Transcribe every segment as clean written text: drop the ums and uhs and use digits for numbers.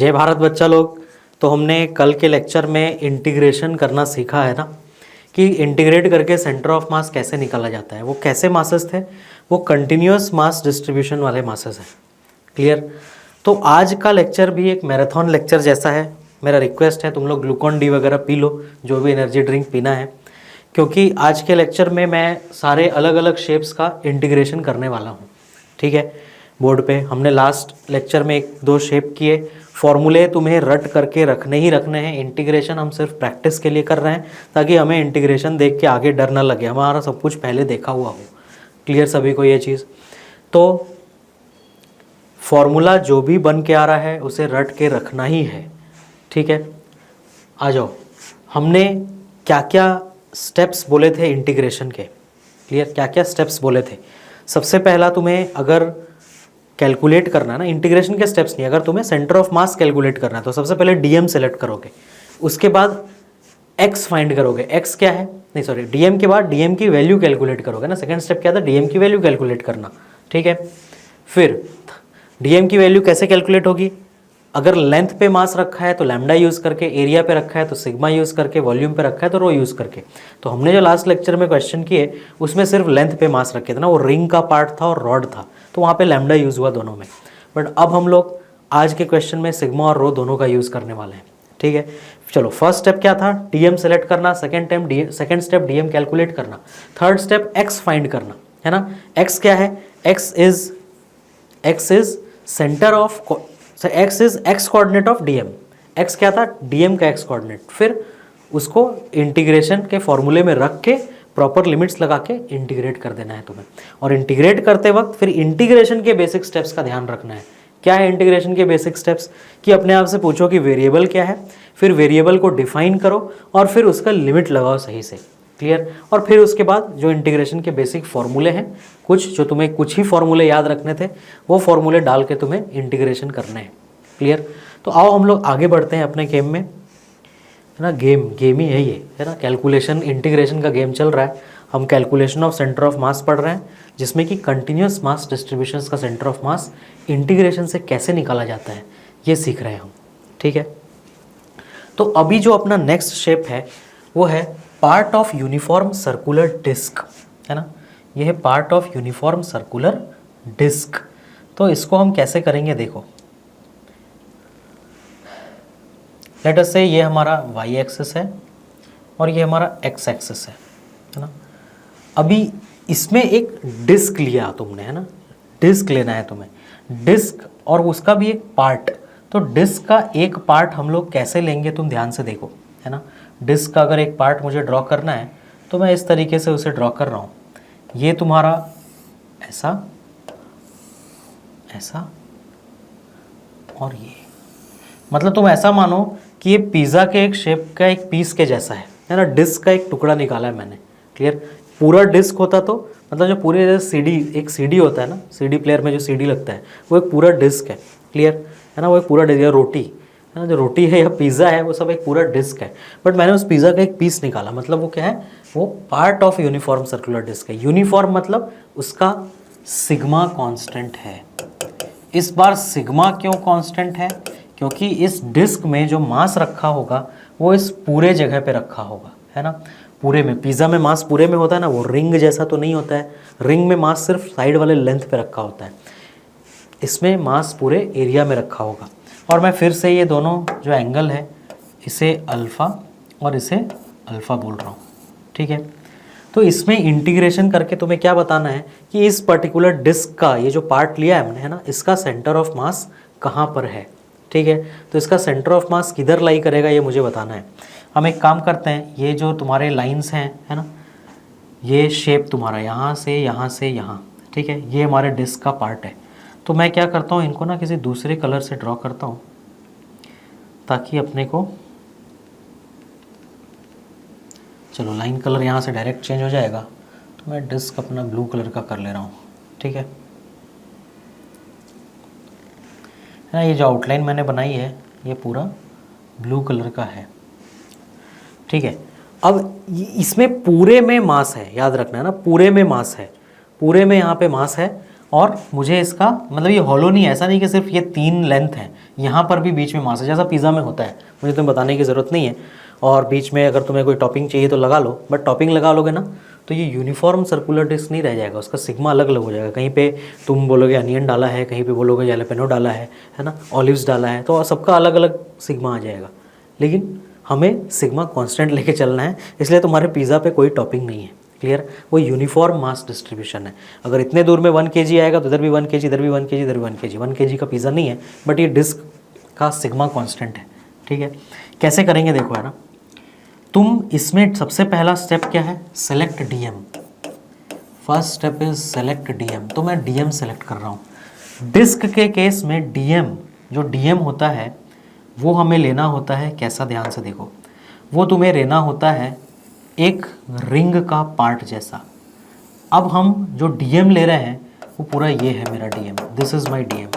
जय भारत बच्चा लोग। तो हमने कल के लेक्चर में इंटीग्रेशन करना सीखा है ना, कि इंटीग्रेट करके सेंटर ऑफ मास कैसे निकाला जाता है। वो कैसे मासेस थे, वो कंटिन्यूअस मास डिस्ट्रीब्यूशन वाले मासेस हैं। क्लियर। तो आज का लेक्चर भी एक मैराथन लेक्चर जैसा है। मेरा रिक्वेस्ट है तुम लोग ग्लूकॉन डी वगैरह पी लो, जो भी एनर्जी ड्रिंक पीना है, क्योंकि आज के लेक्चर में मैं सारे अलग अलग शेप्स का इंटीग्रेशन करने वाला हूँ। ठीक है। बोर्ड पे हमने लास्ट लेक्चर में एक दो शेप किए, फॉर्मूले तुम्हें रट करके रखने ही रखने हैं। इंटीग्रेशन हम सिर्फ प्रैक्टिस के लिए कर रहे हैं, ताकि हमें इंटीग्रेशन देख के आगे डर ना लगे, हमारा सब कुछ पहले देखा हुआ हो। क्लियर सभी को ये चीज़। तो फॉर्मूला जो भी बन के आ रहा है उसे रट के रखना ही है। ठीक है। आ जाओ, हमने क्या क्या स्टेप्स बोले थे इंटीग्रेशन के। क्लियर, क्या क्या स्टेप्स बोले थे। सबसे पहला तुम्हें अगर कैलकुलेट करना है ना, इंटीग्रेशन के स्टेप्स नहीं, अगर तुम्हें सेंटर ऑफ मास कैलकुलेट करना है तो सबसे पहले डीएम सेलेक्ट करोगे, उसके बाद एक्स फाइंड करोगे। एक्स क्या है, नहीं सॉरी, डीएम के बाद डीएम की वैल्यू कैलकुलेट करोगे ना। सेकंड स्टेप क्या था, डीएम की वैल्यू कैलकुलेट करना। ठीक है। फिर डीएम की वैल्यू कैसे कैलकुलेट होगी, अगर लेंथ पे मास रखा है तो लैम्डा यूज़ करके, एरिया पे रखा है तो सिग्मा यूज़ करके, वॉल्यूम पे रखा है तो रो यूज़ करके। तो हमने जो लास्ट लेक्चर में क्वेश्चन किए उसमें सिर्फ लेंथ पे मास रखे थे ना, वो रिंग का पार्ट था और रॉड था, तो वहाँ पे लैम्डा यूज़ हुआ दोनों में। बट अब हम लोग आज के क्वेश्चन में सिग्मा और रो दोनों का यूज़ करने वाले हैं। ठीक है। चलो, फर्स्ट स्टेप क्या था, डीएम सेलेक्ट करना। सेकेंड स्टेप डीएम कैलकुलेट करना। थर्ड स्टेप एक्स फाइंड करना, है ना। एक्स क्या है, x is centre of, x is x coordinate of DM. X क्या था, डीएम का एक्स कोऑर्डिनेट। फिर उसको इंटीग्रेशन के फॉर्मूले में रख के प्रॉपर लिमिट्स लगा के इंटीग्रेट कर देना है तुम्हें। और इंटीग्रेट करते वक्त फिर इंटीग्रेशन के बेसिक स्टेप्स का ध्यान रखना है। क्या है इंटीग्रेशन के बेसिक स्टेप्स, कि अपने आप से पूछो कि वेरिएबल क्या है, फिर वेरिएबल को डिफाइन करो और फिर उसका लिमिट लगाओ सही से। क्लियर। और फिर उसके बाद जो इंटीग्रेशन के बेसिक फॉर्मूले हैं, कुछ जो तुम्हें कुछ ही फॉर्मूले याद रखने थे, वो फॉर्मूले डाल के तुम्हें इंटीग्रेशन करने हैं। क्लियर। तो आओ हम लोग आगे बढ़ते हैं अपने गेम में, है ना। गेम ही है ये, है ना। कैलकुलेशन इंटीग्रेशन का गेम चल रहा है। हम कैलकुलेशन ऑफ सेंटर ऑफ मास पढ़ रहे हैं, जिसमें कि कंटिन्यूस मास डिस्ट्रीब्यूशंस का सेंटर ऑफ मास इंटीग्रेशन से कैसे निकाला जाता है ये सीख रहे हैं हम। ठीक है। तो अभी जो अपना नेक्स्ट शेप है वो है part of uniform circular disc, है ना। ये है part of uniform circular disc. तो इसको हम कैसे करेंगे, देखो। लेट अस से ये हमारा वाई एक्सिस है और ये हमारा एक्स एक्सिस है ना। अभी इसमें एक डिस्क लिया तुमने, है ना। डिस्क लेना है तुम्हें, डिस्क और उसका भी एक पार्ट। तो डिस्क का एक पार्ट हम लोग कैसे लेंगे, तुम ध्यान से देखो, है ना। डिस्क का अगर एक पार्ट मुझे ड्रॉ करना है तो मैं इस तरीके से उसे ड्रॉ कर रहा हूँ। ये तुम्हारा ऐसा, ऐसा और ये, मतलब तुम ऐसा मानो कि ये पिज़्ज़ा के एक शेप का एक पीस के जैसा है ना। डिस्क का एक टुकड़ा निकाला है मैंने। क्लियर। पूरा डिस्क होता तो मतलब जो पूरे सीडी, एक सीडी होता है ना, सीडी प्लेयर में जो सीडी लगता है वो एक पूरा डिस्क है। क्लियर, है ना। वो एक पूरा डिस्क है। रोटी, है ना, जो रोटी है या पिज़्ज़ा है वो सब एक पूरा डिस्क है। बट मैंने उस पिज़्ज़ा का एक पीस निकाला, मतलब वो क्या है, वो part of uniform circular disc है। यूनिफॉर्म मतलब उसका सिग्मा कांस्टेंट है। इस बार सिग्मा क्यों कांस्टेंट है, क्योंकि इस डिस्क में जो मास रखा होगा वो इस पूरे जगह पे रखा होगा, है ना। पूरे में, पिज़्ज़ा में मास पूरे में होता है ना, वो रिंग जैसा तो नहीं होता है। रिंग में मास सिर्फ साइड वाले लेंथ पे रखा होता है, इसमें मास पूरे एरिया में रखा होगा। और मैं फिर से ये दोनों जो एंगल है इसे अल्फ़ा और इसे अल्फ़ा बोल रहा हूँ। ठीक है। तो इसमें इंटीग्रेशन करके तुम्हें क्या बताना है कि इस पर्टिकुलर डिस्क का ये जो पार्ट लिया है हमने, है ना, इसका सेंटर ऑफ मास कहाँ पर है। ठीक है। तो इसका सेंटर ऑफ मास किधर लाई करेगा ये मुझे बताना है। हम एक काम करते हैं, ये जो तुम्हारे लाइंस हैं, है ना, ये शेप तुम्हारा यहाँ से यहाँ से यहाँ, ठीक है, ये हमारे डिस्क का पार्ट है। तो मैं क्या करता हूँ, इनको ना किसी दूसरे कलर से ड्रॉ करता हूँ ताकि अपने को, चलो लाइन कलर यहाँ से डायरेक्ट चेंज हो जाएगा, तो मैं डिस्क अपना ब्लू कलर का कर ले रहा हूँ। ठीक है ना। ये जो आउटलाइन मैंने बनाई है ये पूरा ब्लू कलर का है। ठीक है। अब इसमें पूरे में मास है, याद रखना है ना, पूरे में मास है, पूरे में यहाँ पे मास है और मुझे इसका मतलब ये हॉलो नहीं है, ऐसा नहीं कि सिर्फ ये 3 लेंथ है, यहाँ पर भी बीच में मास है, जैसा पिज़्ज़ा में होता है, मुझे तुम्हें बताने की ज़रूरत नहीं है। और बीच में अगर तुम्हें कोई टॉपिंग चाहिए तो लगा लो, बट टॉपिंग लगा लोगे ना तो ये यूनिफॉर्म सर्कुलर डिस्क नहीं रह जाएगा, उसका सिग्मा अलग अलग हो जाएगा। कहीं पे तुम बोलोगे अनियन डाला है, कहीं पे बोलोगे जैलापेनो डाला है ना, ऑलिव्स डाला है, तो सबका अलग अलग सिग्मा आ जाएगा। लेकिन हमें सिग्मा कांस्टेंट लेके चलना है, इसलिए तुम्हारे पिज़्ज़ा पे कोई टॉपिंग नहीं है। क्लियर? वो यूनिफॉर्म मास डिस्ट्रीब्यूशन है। अगर इतने दूर में 1 kg आएगा तो इधर भी 1 kg, इधर भी 1 kg, इधर भी 1 kg। 1 kg का पिज़्ज़ा नहीं है, बट ये डिस्क का सिग्मा कांस्टेंट है। ठीक है, कैसे करेंगे देखो, है ना। तुम इसमें सबसे पहला स्टेप क्या है, select DM. First step is select DM, तो मैं डीएम सेलेक्ट कर रहा हूँ। डिस्क के केस में डीएम, जो डीएम होता है वो हमें लेना होता है कैसा, ध्यान से देखो, वो तुम्हें लेना होता है एक रिंग का पार्ट जैसा। अब हम जो डीएम ले रहे हैं वो पूरा ये है मेरा DM, this is my DM.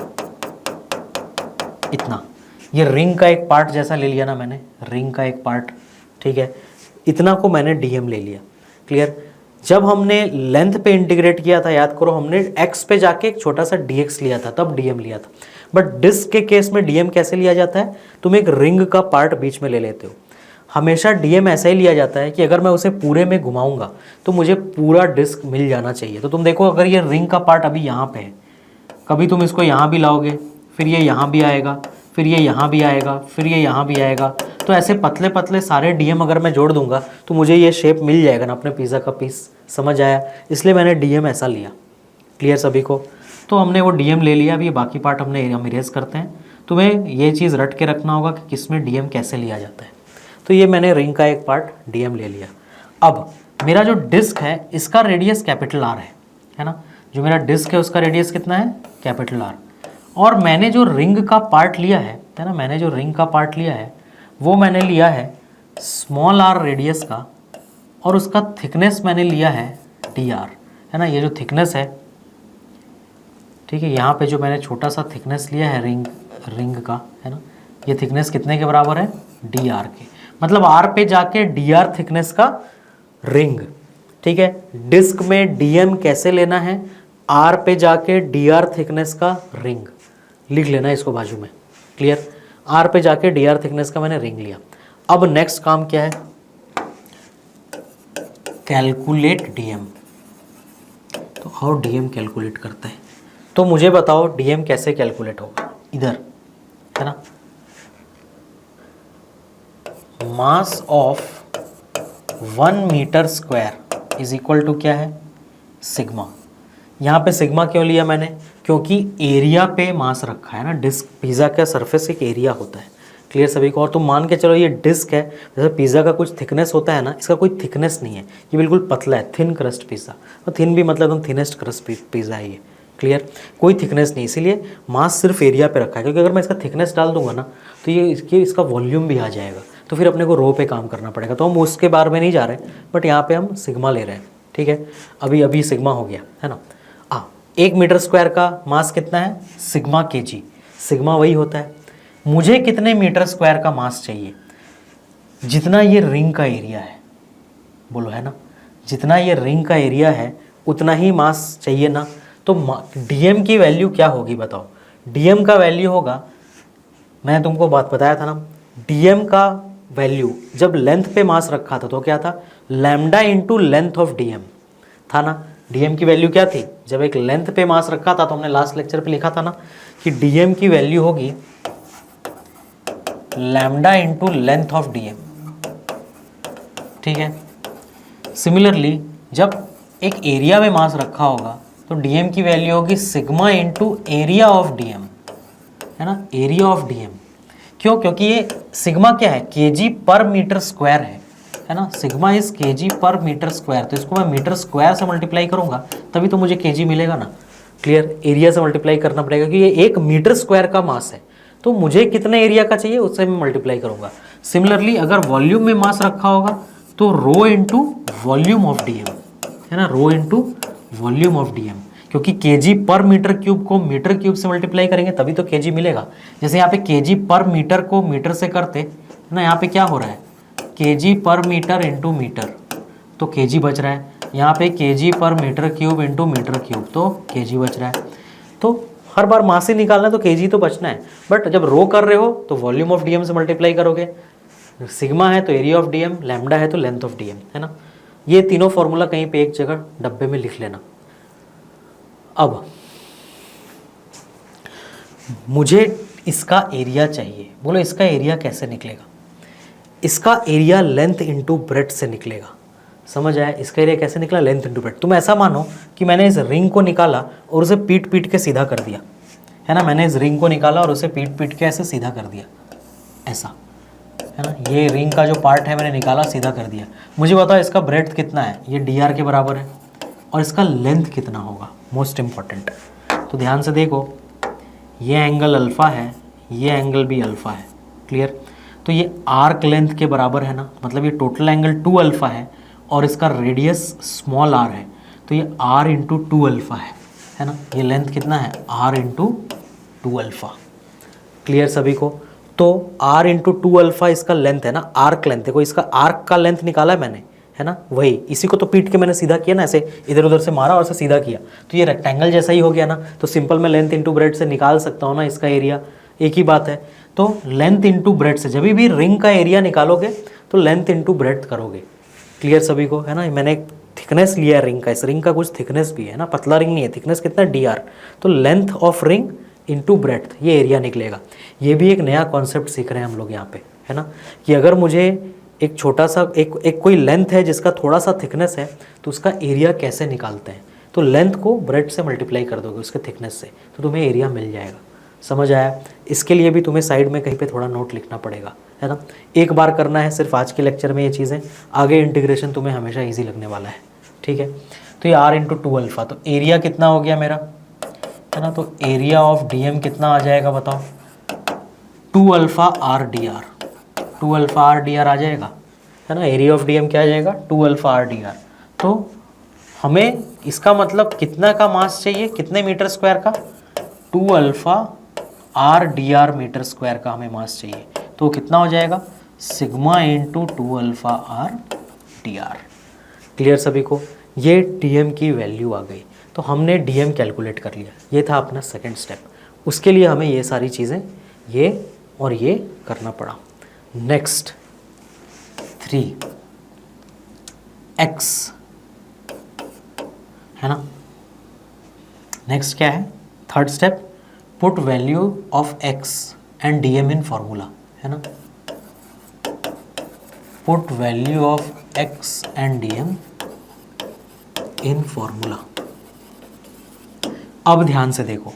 इतना, ये रिंग का एक पार्ट जैसा ले लिया ना मैंने, रिंग का एक पार्ट, ठीक है, इतना को मैंने डीएम ले लिया। क्लियर? जब हमने लेंथ पे इंटीग्रेट किया था, याद करो, हमने एक्स पे जाके एक छोटा सा डीएक्स लिया था, तब डीएम लिया था। बट डिस्क के केस में डीएम कैसे लिया जाता है, तुम एक रिंग का पार्ट बीच में ले लेते हो। हमेशा डीएम ऐसा ही लिया जाता है कि अगर मैं उसे पूरे में घुमाऊंगा तो मुझे पूरा डिस्क मिल जाना चाहिए। तो तुम देखो, अगर ये रिंग का पार्ट अभी यहाँ पे है, कभी तुम इसको यहाँ भी लाओगे, फिर ये यहाँ भी आएगा, फिर ये यहाँ भी आएगा, फिर ये यहाँ भी आएगा, तो ऐसे पतले पतले सारे डीएम अगर मैं जोड़ दूंगा तो मुझे ये शेप मिल जाएगा ना अपने पिज़्ज़ा का पीस। समझ आया? इसलिए मैंने डीएम ऐसा लिया। क्लियर सभी को? तो हमने वो डीएम ले लिया। अभी बाकी पार्ट हम इरेज करते हैं। तुम्हें ये चीज़ रट के रखना होगा कि किसमें डीएम कैसे लिया जाता है। तो ये मैंने रिंग का एक पार्ट डीएम ले लिया। अब मेरा जो डिस्क है इसका रेडियस कैपिटल आर है ना, जो मेरा डिस्क है उसका रेडियस कितना है, कैपिटल आर। और मैंने जो रिंग का पार्ट लिया है ना, मैंने जो रिंग का पार्ट लिया है वो मैंने लिया है स्मॉल आर रेडियस का, और उसका थिकनेस मैंने लिया है डी आर, है ना। ये जो थिकनेस है, ठीक है, यहाँ पे जो मैंने छोटा सा थिकनेस लिया है रिंग का, है ना, ये थिकनेस कितने के बराबर है, डी आर के। मतलब आर पे जाके डी आर थिकनेस का रिंग। ठीक है, डिस्क में डीएम कैसे लेना है, आर पे जाके डी आर थिकनेस का रिंग लिख लेना है इसको बाजू में। क्लियर? आर पे जाके डी आर थिकनेस का मैंने रिंग लिया। अब नेक्स्ट काम क्या है, कैलकुलेट डीएम। तो हाउ डीएम कैलकुलेट करते हैं, तो मुझे बताओ डीएम कैसे कैलकुलेट होगा। इधर है ना, mass of 1 metre square is equal to क्या है, सिग्मा। यहाँ पे सिग्मा क्यों लिया मैंने, क्योंकि एरिया पे मास रखा है ना। डिस्क, पिज़्ज़ा का सरफेस एक एरिया होता है। क्लियर सभी को? और तुम मान के चलो ये डिस्क है, जैसे पिज़्ज़ा का कुछ थिकनेस होता है ना, इसका कोई थिकनेस नहीं है, ये बिल्कुल पतला है, थिन क्रस्ट पिज़्ज़ा। और थिन भी मतलब एकदम थिनेस्ट क्रस्ट पिज़्ज़ा है ये। क्लियर? कोई थिकनेस नहीं, इसीलिए मास सिर्फ एरिया पे रखा है। क्योंकि अगर मैं इसका थिकनेस डाल दूंगा ना तो ये इसका वॉल्यूम भी आ जाएगा, तो फिर अपने को रो पे काम करना पड़ेगा। तो हम उसके बारे में नहीं जा रहे, बट यहाँ पे हम सिग्मा ले रहे हैं। ठीक है, अभी सिग्मा हो गया, है ना। 1 मीटर स्क्वायर का मास कितना है, सिग्मा केजी। सिग्मा वही होता है। मुझे कितने मीटर स्क्वायर का मास चाहिए, जितना ये रिंग का एरिया है, बोलो, है ना। जितना ये रिंग का एरिया है उतना ही मास चाहिए ना। तो डीएम की वैल्यू क्या होगी बताओ। डीएम का वैल्यू होगा, मैंने तुमको बात बताया था ना, डीएम का वैल्यू जब लेंथ पे मास रखा था तो क्या था, lambda into length of DM था ना। डीएम की वैल्यू क्या थी, जब एक लेंथ पे मास रखा था तो हमने लास्ट लेक्चर पे लिखा था ना कि डीएम की वैल्यू होगी lambda into length of DM. ठीक है, सिमिलरली जब एक एरिया में मास रखा होगा तो डीएम की वैल्यू होगी sigma into area of DM, है ना, एरिया ऑफ डीएम। क्यों, क्योंकि ये सिग्मा क्या है, केजी पर मीटर स्क्वायर है ना। सिग्मा इज केजी पर मीटर स्क्वायर, तो इसको मैं मीटर स्क्वायर से मल्टीप्लाई करूंगा तभी तो मुझे केजी मिलेगा ना। क्लियर? एरिया से मल्टीप्लाई करना पड़ेगा क्योंकि ये 1 मीटर स्क्वायर का मास है, तो मुझे कितने एरिया का चाहिए उससे मैं मल्टीप्लाई करूंगा। सिमिलरली अगर वॉल्यूम में मास रखा होगा तो रो इंटू वॉल्यूम ऑफ डीएम, है ना, रो इंटू वॉल्यूम ऑफ डीएम। क्योंकि केजी पर मीटर क्यूब को मीटर क्यूब से मल्टीप्लाई करेंगे तभी तो केजी मिलेगा। जैसे यहाँ पे केजी पर मीटर को मीटर से करते ना, यहाँ पे क्या हो रहा है, केजी पर मीटर इंटू मीटर, तो केजी बच रहा है। यहाँ पे kg पर metre cube into metre cube, तो kg बच रहा है। तो हर बार मास ही निकालना है तो kg तो बचना है, बट जब रो कर रहे हो तो वॉल्यूम ऑफ डीएम से मल्टीप्लाई करोगे, सिग्मा है तो एरिया ऑफ डीएम, लैम्डा है तो लेंथ ऑफ डीएम, है ना। ये तीनों फॉर्मूला कहीं पे एक जगह डब्बे में लिख लेना। अब मुझे इसका एरिया चाहिए, बोलो इसका एरिया कैसे निकलेगा? इसका एरिया लेंथ इंटू ब्रेड्थ से निकलेगा। समझ आया? इसका एरिया कैसे निकला? Length into breadth. तुम ऐसा मानो कि मैंने इस रिंग को निकाला और उसे पीट पीट के सीधा कर दिया, है ना। मैंने इस रिंग को निकाला और उसे पीट पीट के ऐसे सीधा कर दिया, ऐसा, है ना। ये रिंग का जो पार्ट है मैंने निकाला, सीधा कर दिया। मुझे बताओ इसका ब्रेड्थ कितना है? ये dr के बराबर है। और इसका लेंथ कितना होगा? Most important. तो ध्यान से देखो, ये एंगल अल्फ़ा है, ये एंगल भी अल्फ़ा है, क्लियर। तो ये आर्क लेंथ के बराबर है ना, मतलब ये टोटल एंगल 2 अल्फ़ा है और इसका रेडियस स्मॉल r है, तो ये r इंटू 2 अल्फ़ा है ना। ये लेंथ कितना है? r into 2 alpha. क्लियर सभी को? तो r इंटू 2 अल्फ़ा इसका लेंथ है ना, आर्क लेंथ। देखो इसका आर्क का लेंथ निकाला है मैंने, है ना, वही इसी को तो पीट के मैंने सीधा किया ना, ऐसे इधर उधर से मारा और से सीधा किया, तो ये रेक्टेंगल जैसा ही हो गया ना। तो सिंपल मैं लेंथ इंटू ब्रेड से निकाल सकता हूँ ना इसका एरिया, एक ही बात है। तो लेंथ इंटू ब्रेड से, जब भी रिंग का एरिया निकालोगे तो लेंथ इंटू ब्रेड करोगे। क्लियर सभी को, है ना। मैंने एक थिकनेस लिया है रिंग का, इस रिंग का कुछ थिकनेस भी है ना, पतला रिंग नहीं है, थिकनेस कितना है? dr। तो length of ring into breadth, ये एरिया निकलेगा। ये भी एक नया कॉन्सेप्ट सीख रहे हैं हम लोग यहाँ पे, है ना, कि अगर मुझे एक छोटा सा एक कोई लेंथ है जिसका थोड़ा सा थिकनेस है, तो उसका एरिया कैसे निकालते हैं? तो लेंथ को ब्रेड से मल्टीप्लाई कर दोगे उसके थिकनेस से, तो तुम्हें एरिया मिल जाएगा। समझ आया? इसके लिए भी तुम्हें साइड में कहीं पे थोड़ा नोट लिखना पड़ेगा, है ना। एक बार करना है सिर्फ आज के लेक्चर में ये चीज़ें, आगे इंटीग्रेशन तुम्हें हमेशा ईजी लगने वाला है, ठीक है। तो ये r इंटू 2 अल्फ़ा, तो एरिया कितना हो गया मेरा, है ना। तो एरिया ऑफ डीएम कितना आ जाएगा बताओ? 2 alpha r dr, 2 alpha r dr आ जाएगा, है ना। एरिया ऑफ डीएम क्या आ जाएगा? 2 अल्फ़ा r dr। तो हमें इसका मतलब कितना का मास चाहिए, कितने मीटर स्क्वायर का? 2 alpha r dr metre square का हमें मास चाहिए। तो कितना हो जाएगा? Sigma into 2 alpha r dr। Clear सभी को? ये डीएम की वैल्यू आ गई, तो हमने डीएम कैलकुलेट कर लिया। ये था अपना सेकंड स्टेप। उसके लिए हमें ये सारी चीज़ें ये और ये करना पड़ा। नेक्स्ट 3x, है ना। नेक्स्ट क्या है? Third step, put value of x and DM in formula, है ना। Put value of x and DM in formula. अब ध्यान से देखो,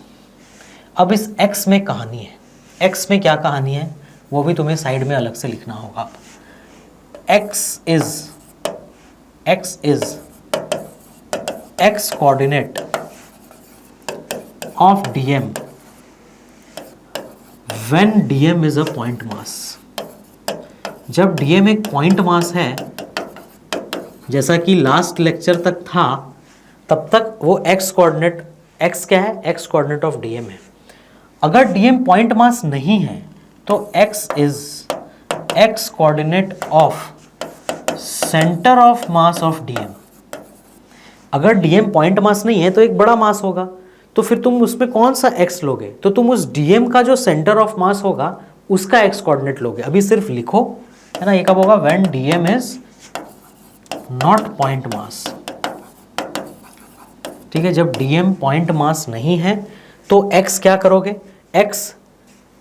अब इस x में कहानी है, x में क्या कहानी है वो भी तुम्हें साइड में अलग से लिखना होगा। x is x coordinate of dm when dm is a point mass। जब dm एक पॉइंट मास है, जैसा कि लास्ट लेक्चर तक था, तब तक वो x कोऑर्डिनेट, x क्या है? x कोऑर्डिनेट ऑफ dm है। अगर dm पॉइंट मास नहीं है तो x is x coordinate of centre of mass of dm। अगर dm पॉइंट मास नहीं है तो एक बड़ा मास होगा, तो फिर तुम उसमें कौन सा x लोगे? तो तुम उस dm का जो सेंटर ऑफ मास होगा उसका x कोऑर्डिनेट लोगे। अभी सिर्फ लिखो, है ना। ये कब होगा? When dm is not point mass, ठीक है। जब dm पॉइंट मास नहीं है तो x क्या करोगे? x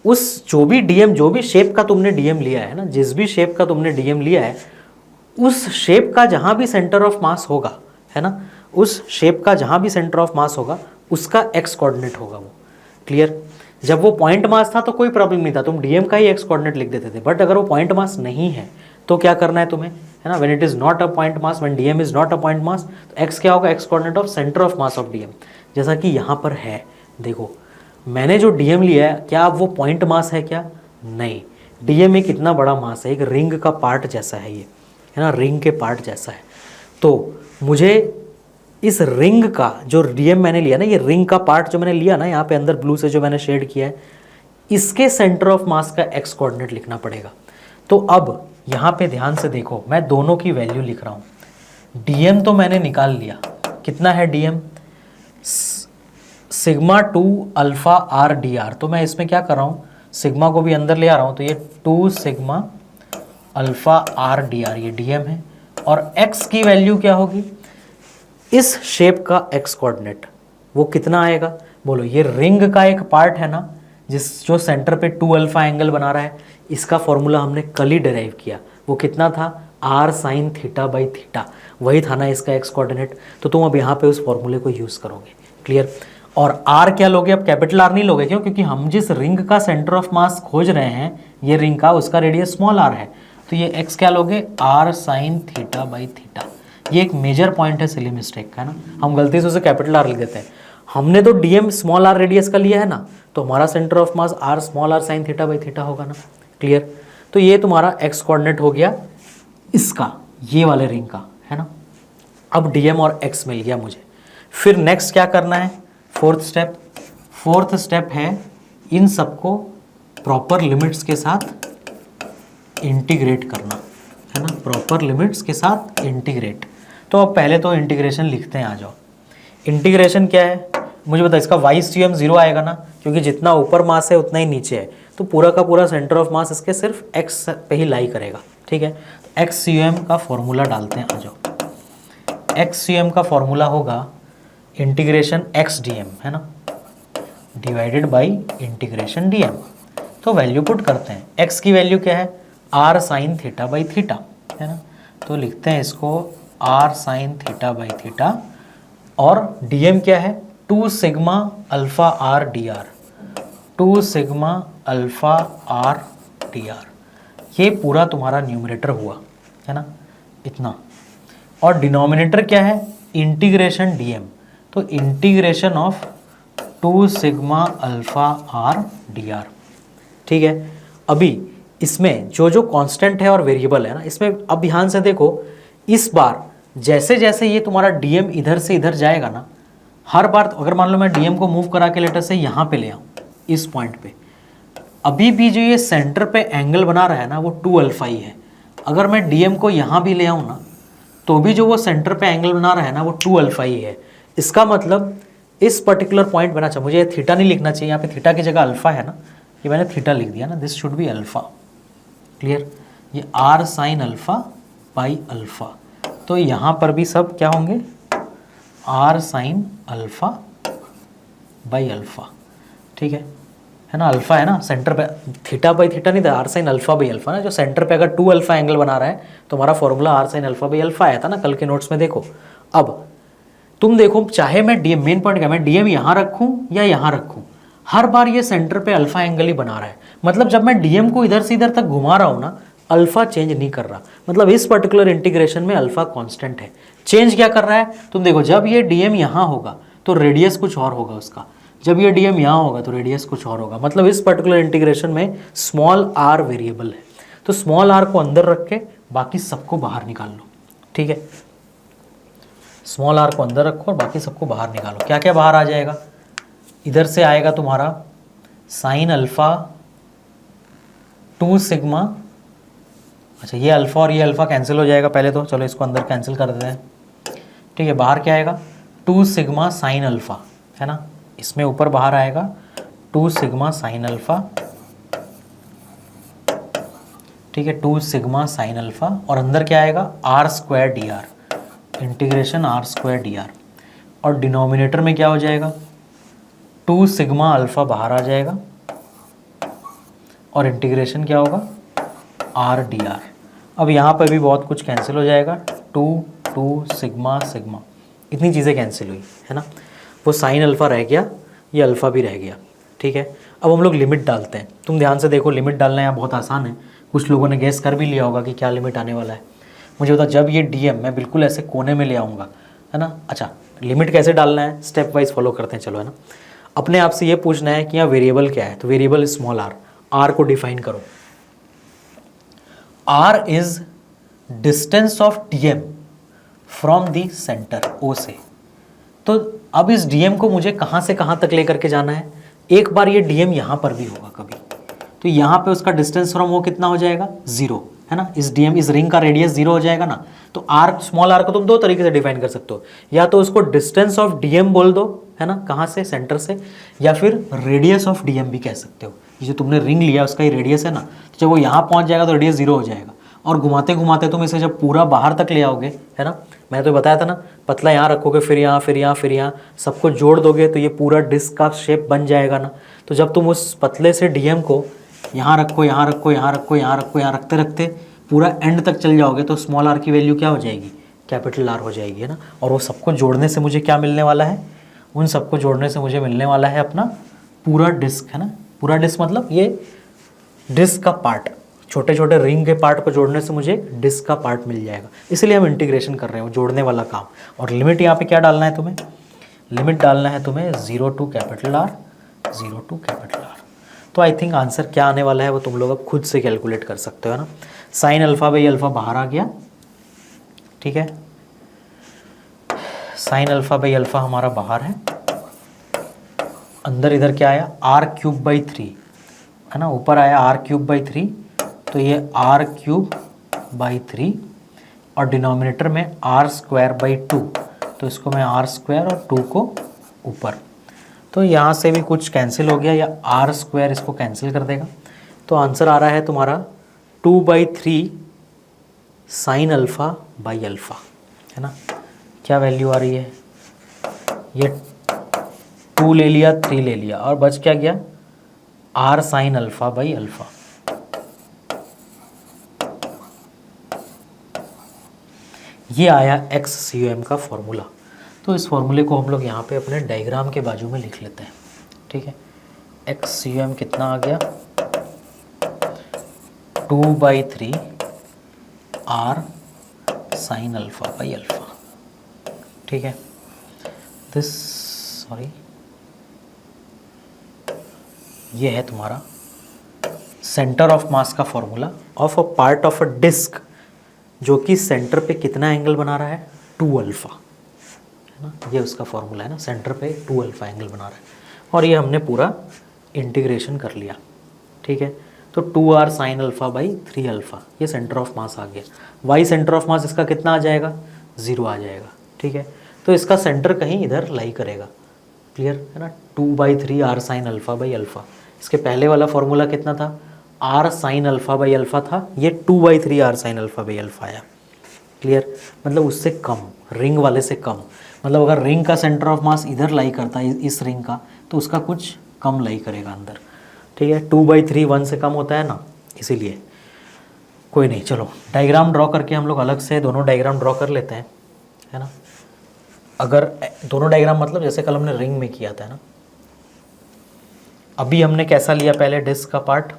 उस जो भी dm, जो भी शेप का तुमने dm लिया है ना, जिस भी शेप का तुमने dm लिया है, उस शेप का जहां भी सेंटर ऑफ मास होगा, है ना, उस शेप का जहां भी सेंटर ऑफ मास होगा उसका x कोऑर्डिनेट होगा वो। क्लियर? जब वो पॉइंट मास था तो कोई प्रॉब्लम नहीं था, तुम dm का ही x कोऑर्डिनेट लिख देते थे। बट अगर वो पॉइंट मास नहीं है तो क्या करना है तुम्हें, है ना। When it is not a point mass, when dm is not a point mass, तो x क्या होगा? x coordinate of centre of mass of dm। जैसा कि यहाँ पर है, देखो मैंने जो dm लिया है, क्या वो पॉइंट मास है क्या? नहीं। dm एक इतना बड़ा मास है, एक रिंग का पार्ट जैसा है ये, है ना, रिंग के पार्ट जैसा है। तो मुझे इस रिंग का जो dm मैंने लिया ना, ये रिंग का पार्ट जो मैंने लिया ना, यहाँ पे अंदर ब्लू से जो मैंने शेड किया है, इसके सेंटर ऑफ मास का x कोऑर्डिनेट लिखना पड़ेगा। तो अब यहाँ पे ध्यान से देखो, मैं दोनों की वैल्यू लिख रहा हूँ। डीएम तो मैंने निकाल लिया, कितना है DM, sigma 2 alpha R D are. तो मैं इसमें क्या कर रहा हूँ, सिग्मा को भी अंदर ले आ रहा हूँ, तो ये 2 sigma alpha R D are, ये डीएम है। और एक्स की वैल्यू क्या होगी, इस शेप का एक्स कोऑर्डिनेट वो कितना आएगा, बोलो। ये रिंग का एक पार्ट है ना, जो सेंटर पे 2 अल्फा एंगल बना रहा है, इसका फॉर्मूला हमने कल ही डिराइव किया, वो कितना था, R sine theta by theta, वही था ना इसका एक्स कोऑर्डिनेट। तो तुम अब यहाँ पे उस फॉर्मूले को यूज़ करोगे, क्लियर। और आर क्या लोगे, अब कैपिटल आर नहीं लोगे, क्यों, क्योंकि हम जिस रिंग का सेंटर ऑफ मास खोज रहे हैं, ये रिंग का, उसका रेडियस स्मॉल आर है, तो ये एक्स क्या लोगे, R sine theta by theta. ये एक मेजर पॉइंट है सिली मिस्टेक का, है ना, हम गलती से उसे कैपिटल आर लिख देते हैं। हमने तो डीएम स्मॉल आर रेडियस का लिया है ना, तो हमारा centre of mass R small R sine theta by theta होगा ना, क्लियर। तो ये तुम्हारा एक्स कोऑर्डिनेट हो गया इसका, ये वाले रिंग का, है ना। अब डीएम और एक्स मिल गया मुझे। फिर नेक्स्ट क्या करना है, फोर्थ स्टेप है इन सबको प्रॉपर लिमिट्स के साथ इंटीग्रेट करना, है ना, प्रॉपर लिमिट्स के साथ इंटीग्रेट। तो अब पहले तो इंटीग्रेशन लिखते हैं, आ जाओ। इंटीग्रेशन क्या है मुझे बता, इसका YCM 0 आएगा ना, क्योंकि जितना ऊपर मास है उतना ही नीचे है, तो पूरा का पूरा सेंटर ऑफ मास इसके सिर्फ एक्स पे ही लाई करेगा, ठीक है। XCM का फॉर्मूला डालते हैं, आ जाओ। XCM का फॉर्मूला होगा इंटीग्रेशन एक्स डी एम, है ना, divided by integration D M. तो वैल्यू पुट करते हैं, एक्स की वैल्यू क्या है, R sine theta by theta, है ना, तो लिखते हैं इसको R sine theta by theta. और डीएम क्या है, 2 sigma alpha R D R, 2 sigma alpha R D are. ये पूरा तुम्हारा न्यूमरेटर हुआ, है ना, इतना। और डिनोमिनेटर क्या है, इंटीग्रेशन डीएम, तो integration of 2 sigma alpha R D r, ठीक है। अभी इसमें जो जो कांस्टेंट है और वेरिएबल है ना, इसमें अब ध्यान से देखो, इस बार जैसे जैसे ये तुम्हारा डीएम इधर से इधर जाएगा ना, हर बार अगर मान लो मैं डीएम को मूव करा के लेटर से यहाँ पे ले आऊँ, इस पॉइंट पे, अभी भी जो ये सेंटर पे एंगल बना रहा है ना, वो 2 अल्फा ही है। अगर मैं डीएम को यहाँ भी ले आऊँ ना, तो भी जो वो सेंटर पे एंगल बना रहा है ना, वो 2 अल्फा ही है। इसका मतलब इस पर्टिकुलर पॉइंट बना चाहिए, मुझे थीटा नहीं लिखना चाहिए, यहाँ पे थीटा की जगह अल्फा है ना, ये मैंने थीटा लिख दिया ना, this should be alpha, clear. ये r sine alpha by alpha, तो यहाँ पर भी सब क्या होंगे, r sine alpha by alpha, ठीक है ना, अल्फा है ना, सेंटर पे थीटा बाई थीटा नहीं था, R sine alpha by alpha ना, जो सेंटर पे अगर 2 अल्फा एंगल बना रहा है तो हमारा formula R sine alpha by alpha आया था ना, कल के नोट्स में देखो। अब तुम देखो, चाहे मैं डीएम, मेन पॉइंट क्या, मैं डीएम यहाँ रखूँ या यहाँ रखूँ, हर बार ये सेंटर पे अल्फा एंगल ही बना रहा है। मतलब जब मैं डीएम को इधर से इधर तक घुमा रहा हूँ ना, अल्फा चेंज नहीं कर रहा, मतलब इस पर्टिकुलर इंटीग्रेशन में अल्फा कांस्टेंट है। चेंज क्या कर रहा है, तुम देखो, जब ये डीएम यहाँ होगा तो रेडियस कुछ और होगा उसका, जब ये डीएम यहाँ होगा तो रेडियस कुछ और होगा। मतलब इस पर्टिकुलर इंटीग्रेशन में स्मॉल आर वेरिएबल है, तो स्मॉल आर को अंदर रख के बाकी सबको बाहर निकाल लो, ठीक है। स्मॉल आर को अंदर रखो और बाकी सबको बाहर निकालो। क्या क्या बाहर आ जाएगा, इधर से आएगा तुम्हारा साइन अल्फा 2 सिग्मा, अच्छा ये अल्फा और ये अल्फा कैंसिल हो जाएगा पहले तो, चलो इसको अंदर कैंसिल कर देते हैं, ठीक है। बाहर क्या आएगा, 2 सिग्मा साइन अल्फा, है ना, इसमें ऊपर बाहर आएगा 2 सिग्मा साइन अल्फा, ठीक है, 2 सिग्मा साइन अल्फा। और अंदर क्या आएगा, R square D R, integration R square D R. और डिनोमिनेटर में क्या हो जाएगा, 2 सिग्मा अल्फा बाहर आ जाएगा, और इंटीग्रेशन क्या होगा, आर डी आर। अब यहाँ पर भी बहुत कुछ कैंसिल हो जाएगा, 2 सिग्मा सिग्मा, इतनी चीज़ें कैंसिल हुई, है ना। वो साइन अल्फा रह गया, ये अल्फ़ा भी रह गया, ठीक है। अब हम लोग लिमिट डालते हैं। तुम ध्यान से देखो, लिमिट डालना यहाँ बहुत आसान है, कुछ लोगों ने गेस कर भी लिया होगा कि क्या लिमिट आने वाला है। मुझे बता, जब ये डीएम मैं बिल्कुल ऐसे कोने में ले आऊँगा, है ना। अच्छा, लिमिट कैसे डालना है, स्टेप वाइज फॉलो करते हैं, चलो, है ना। अपने आप से ये पूछना है कि यहाँ वेरिएबल क्या है, तो वेरिएबल स्मॉल आर, आर को डिफाइन करो। R is distance of dm from the centre, O से। तो अब इस डीएम को मुझे कहाँ से कहाँ तक लेकर के जाना है, एक बार ये डीएम यहाँ पर भी होगा कभी, तो यहाँ पे उसका डिस्टेंस फ्रॉम ओ कितना हो जाएगा, 0, है ना, इस डीएम इस रिंग का रेडियस 0 हो जाएगा ना। तो आर स्मॉल आर को तुम दो तरीके से डिफाइन कर सकते हो, या तो उसको डिस्टेंस ऑफ डीएम बोल दो, है ना, कहाँ से, सेंटर से, या फिर रेडियस ऑफ डीएम भी कह सकते हो। ये जो तुमने रिंग लिया उसका ही रेडियस है ना, तो जब वो यहाँ पहुँच जाएगा तो रेडियस 0 हो जाएगा। और घुमाते घुमाते तुम इसे जब पूरा बाहर तक ले आओगे, है ना, मैं तो बताया था ना, पतला यहाँ रखोगे, फिर यहाँ, फिर यहाँ, फिर यहाँ, सबको जोड़ दोगे तो ये पूरा डिस्क का शेप बन जाएगा ना। तो जब तुम उस पतले से डीएम को यहाँ रखो, यहाँ रखो, यहाँ रखो, यहाँ रखो, यहाँ रखते रखते पूरा एंड तक चल जाओगे तो स्मॉल आर की वैल्यू क्या हो जाएगी, कैपिटल आर हो जाएगी, है ना। और वो सबको जोड़ने से मुझे क्या मिलने वाला है, उन सबको जोड़ने से मुझे मिलने वाला है अपना पूरा डिस्क, है ना। पूरा डिस्क मतलब ये डिस्क का पार्ट, छोटे छोटे रिंग के पार्ट को जोड़ने से मुझे डिस्क का पार्ट मिल जाएगा। इसलिए हम इंटीग्रेशन कर रहे हैं, जोड़ने वाला काम। और लिमिट यहाँ पे क्या डालना है तुम्हें, लिमिट डालना है तुम्हें 0 to capital R, 0 to capital R. तो आई थिंक आंसर क्या आने वाला है वो तुम लोग अब खुद से कैलकुलेट कर सकते हो, है ना। साइन अल्फा बाई अल्फा बाहर आ गया, ठीक है, साइन अल्फा बाई अल्फा हमारा बाहर है, अंदर इधर क्या आया, आर क्यूब बाई 3, है ना, ऊपर आया आर क्यूब बाई 3, तो ये आर क्यूब बाई 3, और डिनोमिनेटर में आर स्क्वायर बाई 2, तो इसको मैं आर स्क्वायर और 2 को ऊपर, तो यहाँ से भी कुछ कैंसिल हो गया, या आर स्क्वायर इसको कैंसिल कर देगा। तो आंसर आ रहा है तुम्हारा 2/3 साइन अल्फ़ा बाई अल्फ़ा, है ना। क्या वैल्यू आ रही है, ये 2 ले लिया, 3 ले लिया, और बच क्या गया, R sine alpha by alpha. ये आया XCUM का फॉर्मूला। तो इस फॉर्मूले को हम लोग यहाँ पे अपने डायग्राम के बाजू में लिख लेते हैं, ठीक है। XCUM कितना आ गया, 2/3 R sine alpha by alpha, ठीक है। दिस सॉरी ये है तुम्हारा सेंटर ऑफ मास का formula of a part of a disc, जो कि सेंटर पे कितना एंगल बना रहा है, 2 अल्फ़ा, है ना। ये उसका फॉर्मूला है ना, सेंटर पे 2 अल्फ़ा एंगल बना रहा है। और ये हमने पूरा इंटीग्रेशन कर लिया, ठीक है। तो 2r sine alpha by 3 alpha, ये सेंटर ऑफ मास आ गया। वाई सेंटर ऑफ मास इसका कितना आ जाएगा, 0 आ जाएगा, ठीक है। तो इसका सेंटर कहीं इधर लाई करेगा, क्लियर है ना। 2/3 R sine alpha by alpha, इसके पहले वाला फॉर्मूला कितना था, R sine alpha by alpha था, ये 2/3 R sine alpha by alpha आया, क्लियर। मतलब उससे कम, रिंग वाले से कम, मतलब अगर रिंग का सेंटर ऑफ मास इधर लाई करता है, इस रिंग का, तो उसका कुछ कम लाई करेगा अंदर, ठीक है। 2/3 1 से कम होता है ना, इसीलिए। कोई नहीं, चलो डायग्राम ड्रॉ करके हम लोग अलग से दोनों डायग्राम ड्रॉ कर लेते हैं, है ना। अगर दोनों डायग्राम मतलब जैसे कल हमने रिंग में किया था ना, अभी हमने कैसा लिया, पहले डिस्क का पार्ट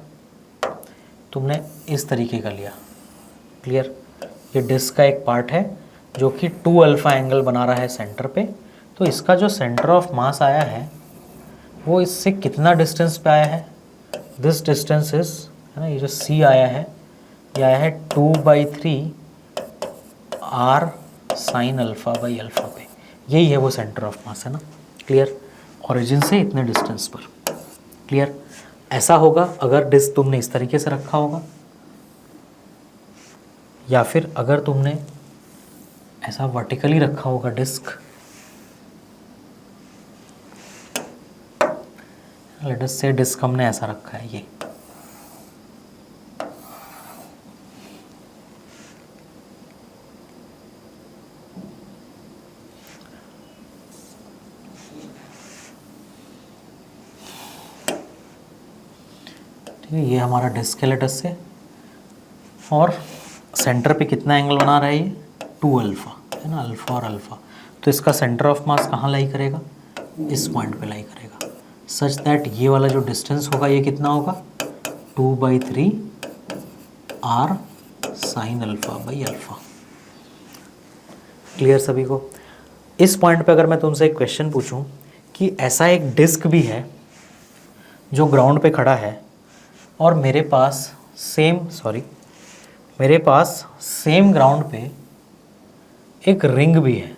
तुमने इस तरीके का लिया, क्लियर। ये डिस्क का एक पार्ट है जो कि 2 अल्फ़ा एंगल बना रहा है सेंटर पे। तो इसका जो सेंटर ऑफ मास आया है वो इससे कितना डिस्टेंस पे आया है, दिस डिस्टेंस इज, है ना, ये जो C आया है ये आया है 2/3 R sine alpha by alpha पे, यही है वो सेंटर ऑफ मास, है ना, क्लियर। ओरिजिन से इतने डिस्टेंस पर, क्लियर। ऐसा होगा अगर डिस्क तुमने इस तरीके से रखा होगा, या फिर अगर तुमने ऐसा वर्टिकली रखा होगा डिस्क, लेट अस से डिस्क हमने ऐसा रखा है, ये ये हमारा डिस्क है लेटस से, और सेंटर पे कितना एंगल बना रहा है ये, 2 अल्फ़ा, है ना, अल्फ़ा और अल्फ़ा। तो इसका सेंटर ऑफ मास कहाँ लाई करेगा, इस पॉइंट पे लाई करेगा, सच दैट ये वाला जो डिस्टेंस होगा ये कितना होगा, 2/3 R sine alpha by alpha, clear सभी को। इस पॉइंट पे अगर मैं तुमसे एक क्वेश्चन पूछूं कि ऐसा एक डिस्क भी है जो ग्राउंड पे खड़ा है, और मेरे पास सेम ग्राउंड पे एक रिंग भी है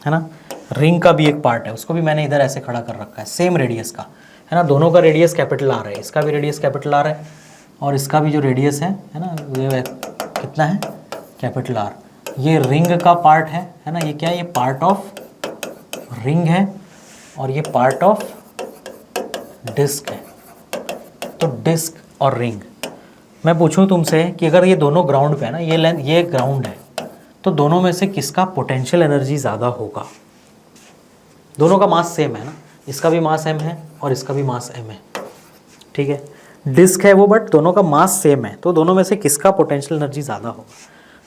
ना, रिंग का भी एक पार्ट है, उसको भी मैंने इधर ऐसे खड़ा कर रखा है, सेम रेडियस का, है ना, दोनों का रेडियस कैपिटल आर है, इसका भी रेडियस कैपिटल आर है और इसका भी जो रेडियस है ना, ये कितना है, कैपिटल R। ये रिंग का पार्ट है ना, ये क्या है, ये पार्ट ऑफ रिंग है और ये पार्ट ऑफ डिस्क है। तो डिस्क और रिंग, मैं पूछूं तुमसे कि अगर ये दोनों ग्राउंड पे है ना, ये लेंथ, ये ग्राउंड है, तो दोनों में से किसका पोटेंशियल एनर्जी ज़्यादा होगा? दोनों का मास सेम है ना, इसका भी मास m है और इसका भी मास m है, ठीक है। डिस्क है वो, बट दोनों का मास सेम है, तो दोनों में से किसका पोटेंशियल एनर्जी ज़्यादा होगा?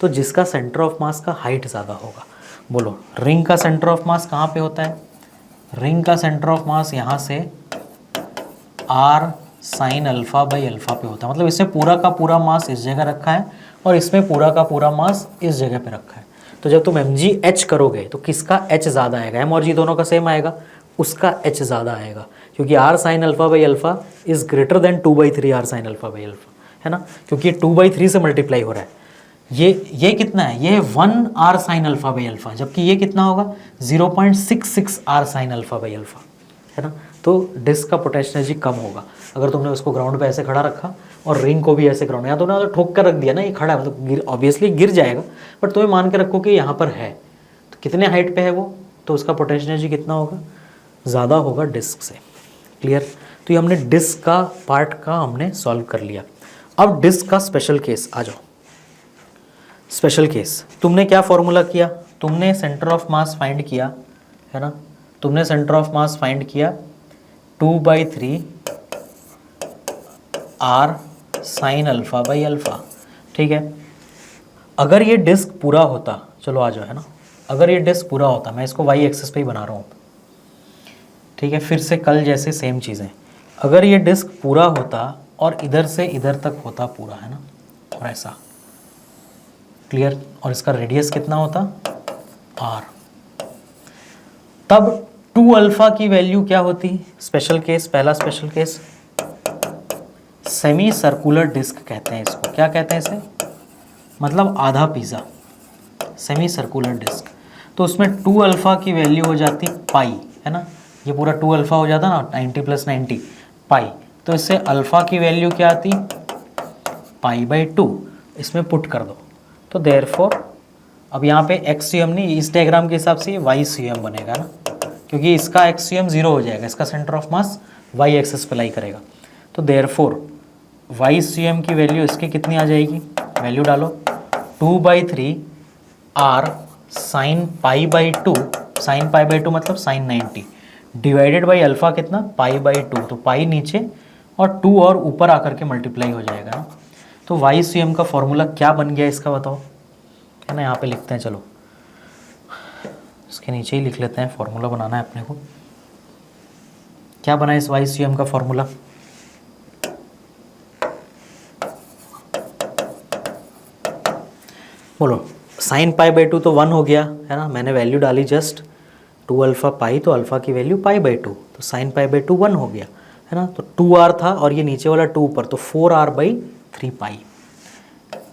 तो जिसका सेंटर ऑफ मास का हाइट ज़्यादा होगा। बोलो, रिंग का सेंटर ऑफ मास कहाँ पे होता है? रिंग का सेंटर ऑफ मास यहाँ से r sign alpha by alpha पे होता है। मतलब इसमें पूरा का पूरा मास इस जगह रखा है और इसमें पूरा का पूरा मास इस जगह पे रखा है। तो जब तुम mgh करोगे तो किसका h ज़्यादा आएगा? m और g दोनों का सेम आएगा, उसका h ज़्यादा आएगा, क्योंकि r sign alpha by alpha is greater than 2/3 r sign alpha by alpha, है ना, क्योंकि ये 2/3 से मल्टीप्लाई हो रहा है। ये कितना है? ये 1 r sign alpha by alpha, जबकि ये कितना होगा? 0.66 r sign alpha by alpha, है ना। तो डिस्क का पोटेंशियल एनर्जी कम होगा अगर तुमने उसको ग्राउंड पे ऐसे खड़ा रखा और रिंग को भी ऐसे ग्राउंड, या तो ना तो ठोक कर रख दिया ना, ये खड़ा है, मतलब ऑब्वियसली गिर जाएगा, बट तुम्हें मान के रखो कि यहाँ पर है, तो कितने हाइट पे है वो, तो उसका पोटेंशियल एनर्जी कितना होगा? ज़्यादा होगा डिस्क से। क्लियर? तो ये हमने डिस्क का पार्ट का हमने सॉल्व कर लिया। अब डिस्क का स्पेशल केस आ जाओ। स्पेशल केस, तुमने क्या फॉर्मूला किया? तुमने सेंटर ऑफ मास फाइंड किया, है ना, तुमने सेंटर ऑफ मास फाइंड किया 2/3 r sign alpha by alpha, ठीक है। अगर ये डिस्क पूरा होता, चलो आ जाओ, है ना, अगर ये डिस्क पूरा होता, मैं इसको y एक्सिस पे ही बना रहा हूँ, ठीक है, फिर से कल जैसे सेम चीज़ें, अगर ये डिस्क पूरा होता और इधर से इधर तक होता पूरा, है ना, और ऐसा, क्लियर, और इसका रेडियस कितना होता? r, तब 2 अल्फ़ा की वैल्यू क्या होती? स्पेशल केस, पहला special case, semi circular disc कहते हैं इसको। क्या कहते हैं इसे? मतलब आधा पिज़्ज़ा, सेमी सर्कुलर डिस्क। तो उसमें 2 अल्फ़ा की वैल्यू हो जाती पाई, है ना, ये पूरा 2 अल्फ़ा हो जाता ना, 90 + 90 पाई, तो इससे अल्फ़ा की वैल्यू क्या आती? π/2, इसमें पुट कर दो, तो देयरफॉर अब यहाँ पे XCM नहीं, इस डायग्राम के हिसाब से ये YCM बनेगा ना, क्योंकि इसका XCM 0 हो जाएगा, इसका centre of mass y axis पे लाई करेगा, तो देयरफॉर YCM की वैल्यू इसकी कितनी आ जाएगी? वैल्यू डालो, 2/3 r साइन π/2, साइन π/2 मतलब साइन 90 डिवाइडेड बाई अल्फ़ा कितना? π/2, तो पाई नीचे और 2 और ऊपर आकर के मल्टीप्लाई हो जाएगा ना। तो YCM का फॉर्मूला क्या बन गया इसका बताओ, है ना, यहाँ पे लिखते हैं, चलो इसके नीचे ही लिख लेते हैं, फॉर्मूला बनाना है अपने को। क्या बना इस YCM का फॉर्मूला? बोलो, साइन π/2 तो 1 हो गया, है ना, मैंने वैल्यू डाली जस्ट 2 अल्फ़ा पाई, तो अल्फ़ा की वैल्यु π/2, तो साइन π/2 1 हो गया, है ना, तो 2r था और ये नीचे वाला 2 ऊपर, तो 4r/3 pi,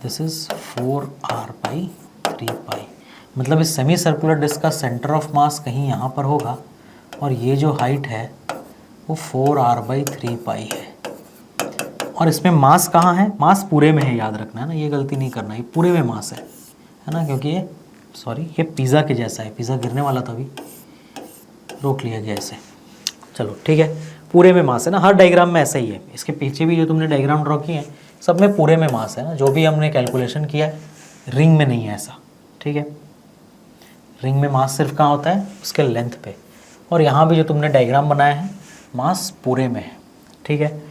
this is 4r/3 पाई। मतलब इस सेमी सर्कुलर डिस्क का सेंटर ऑफ मास कहीं यहाँ पर होगा और ये जो हाइट है वो 4r/3 पाई है। और इसमें मास कहाँ है? मास पूरे में है, याद रखना है ना, ये गलती नहीं करना, ये पूरे में मास है ना, क्योंकि ये ये पिज़्ज़ा के जैसा है, पिज़्ज़ा गिरने वाला था, अभी रोक लिया गया ऐसे। चलो ठीक है, पूरे में मास है ना, हर डायग्राम में ऐसा ही है। इसके पीछे भी जो तुमने डायग्राम ड्रॉ किए हैं सब में पूरे में मास है ना, जो भी हमने कैलकुलेशन किया है, रिंग में नहीं है ऐसा, ठीक है। रिंग में मास सिर्फ कहाँ होता है? उसके लेंथ पे। और यहाँ भी जो तुमने डायग्राम बनाया है मास पूरे में है, ठीक है।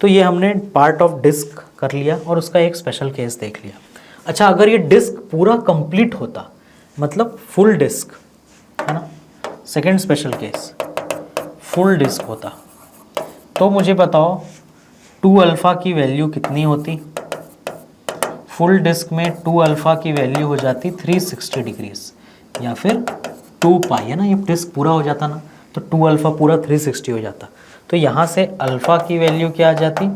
तो ये हमने पार्ट ऑफ डिस्क कर लिया और उसका एक स्पेशल केस देख लिया। अच्छा, अगर ये डिस्क पूरा कंप्लीट होता, मतलब फुल डिस्क, है ना, second special case, full disc होता, तो मुझे बताओ 2 अल्फ़ा की वैल्यू कितनी होती? फुल डिस्क में 2 अल्फ़ा की वैल्यू हो जाती 360 डिग्रीज या फिर 2 पाई, है ना, ये डिस्क पूरा हो जाता ना, तो 2 अल्फ़ा पूरा 360 हो जाता। तो यहाँ से अल्फ़ा की वैल्यू क्या आ जाती?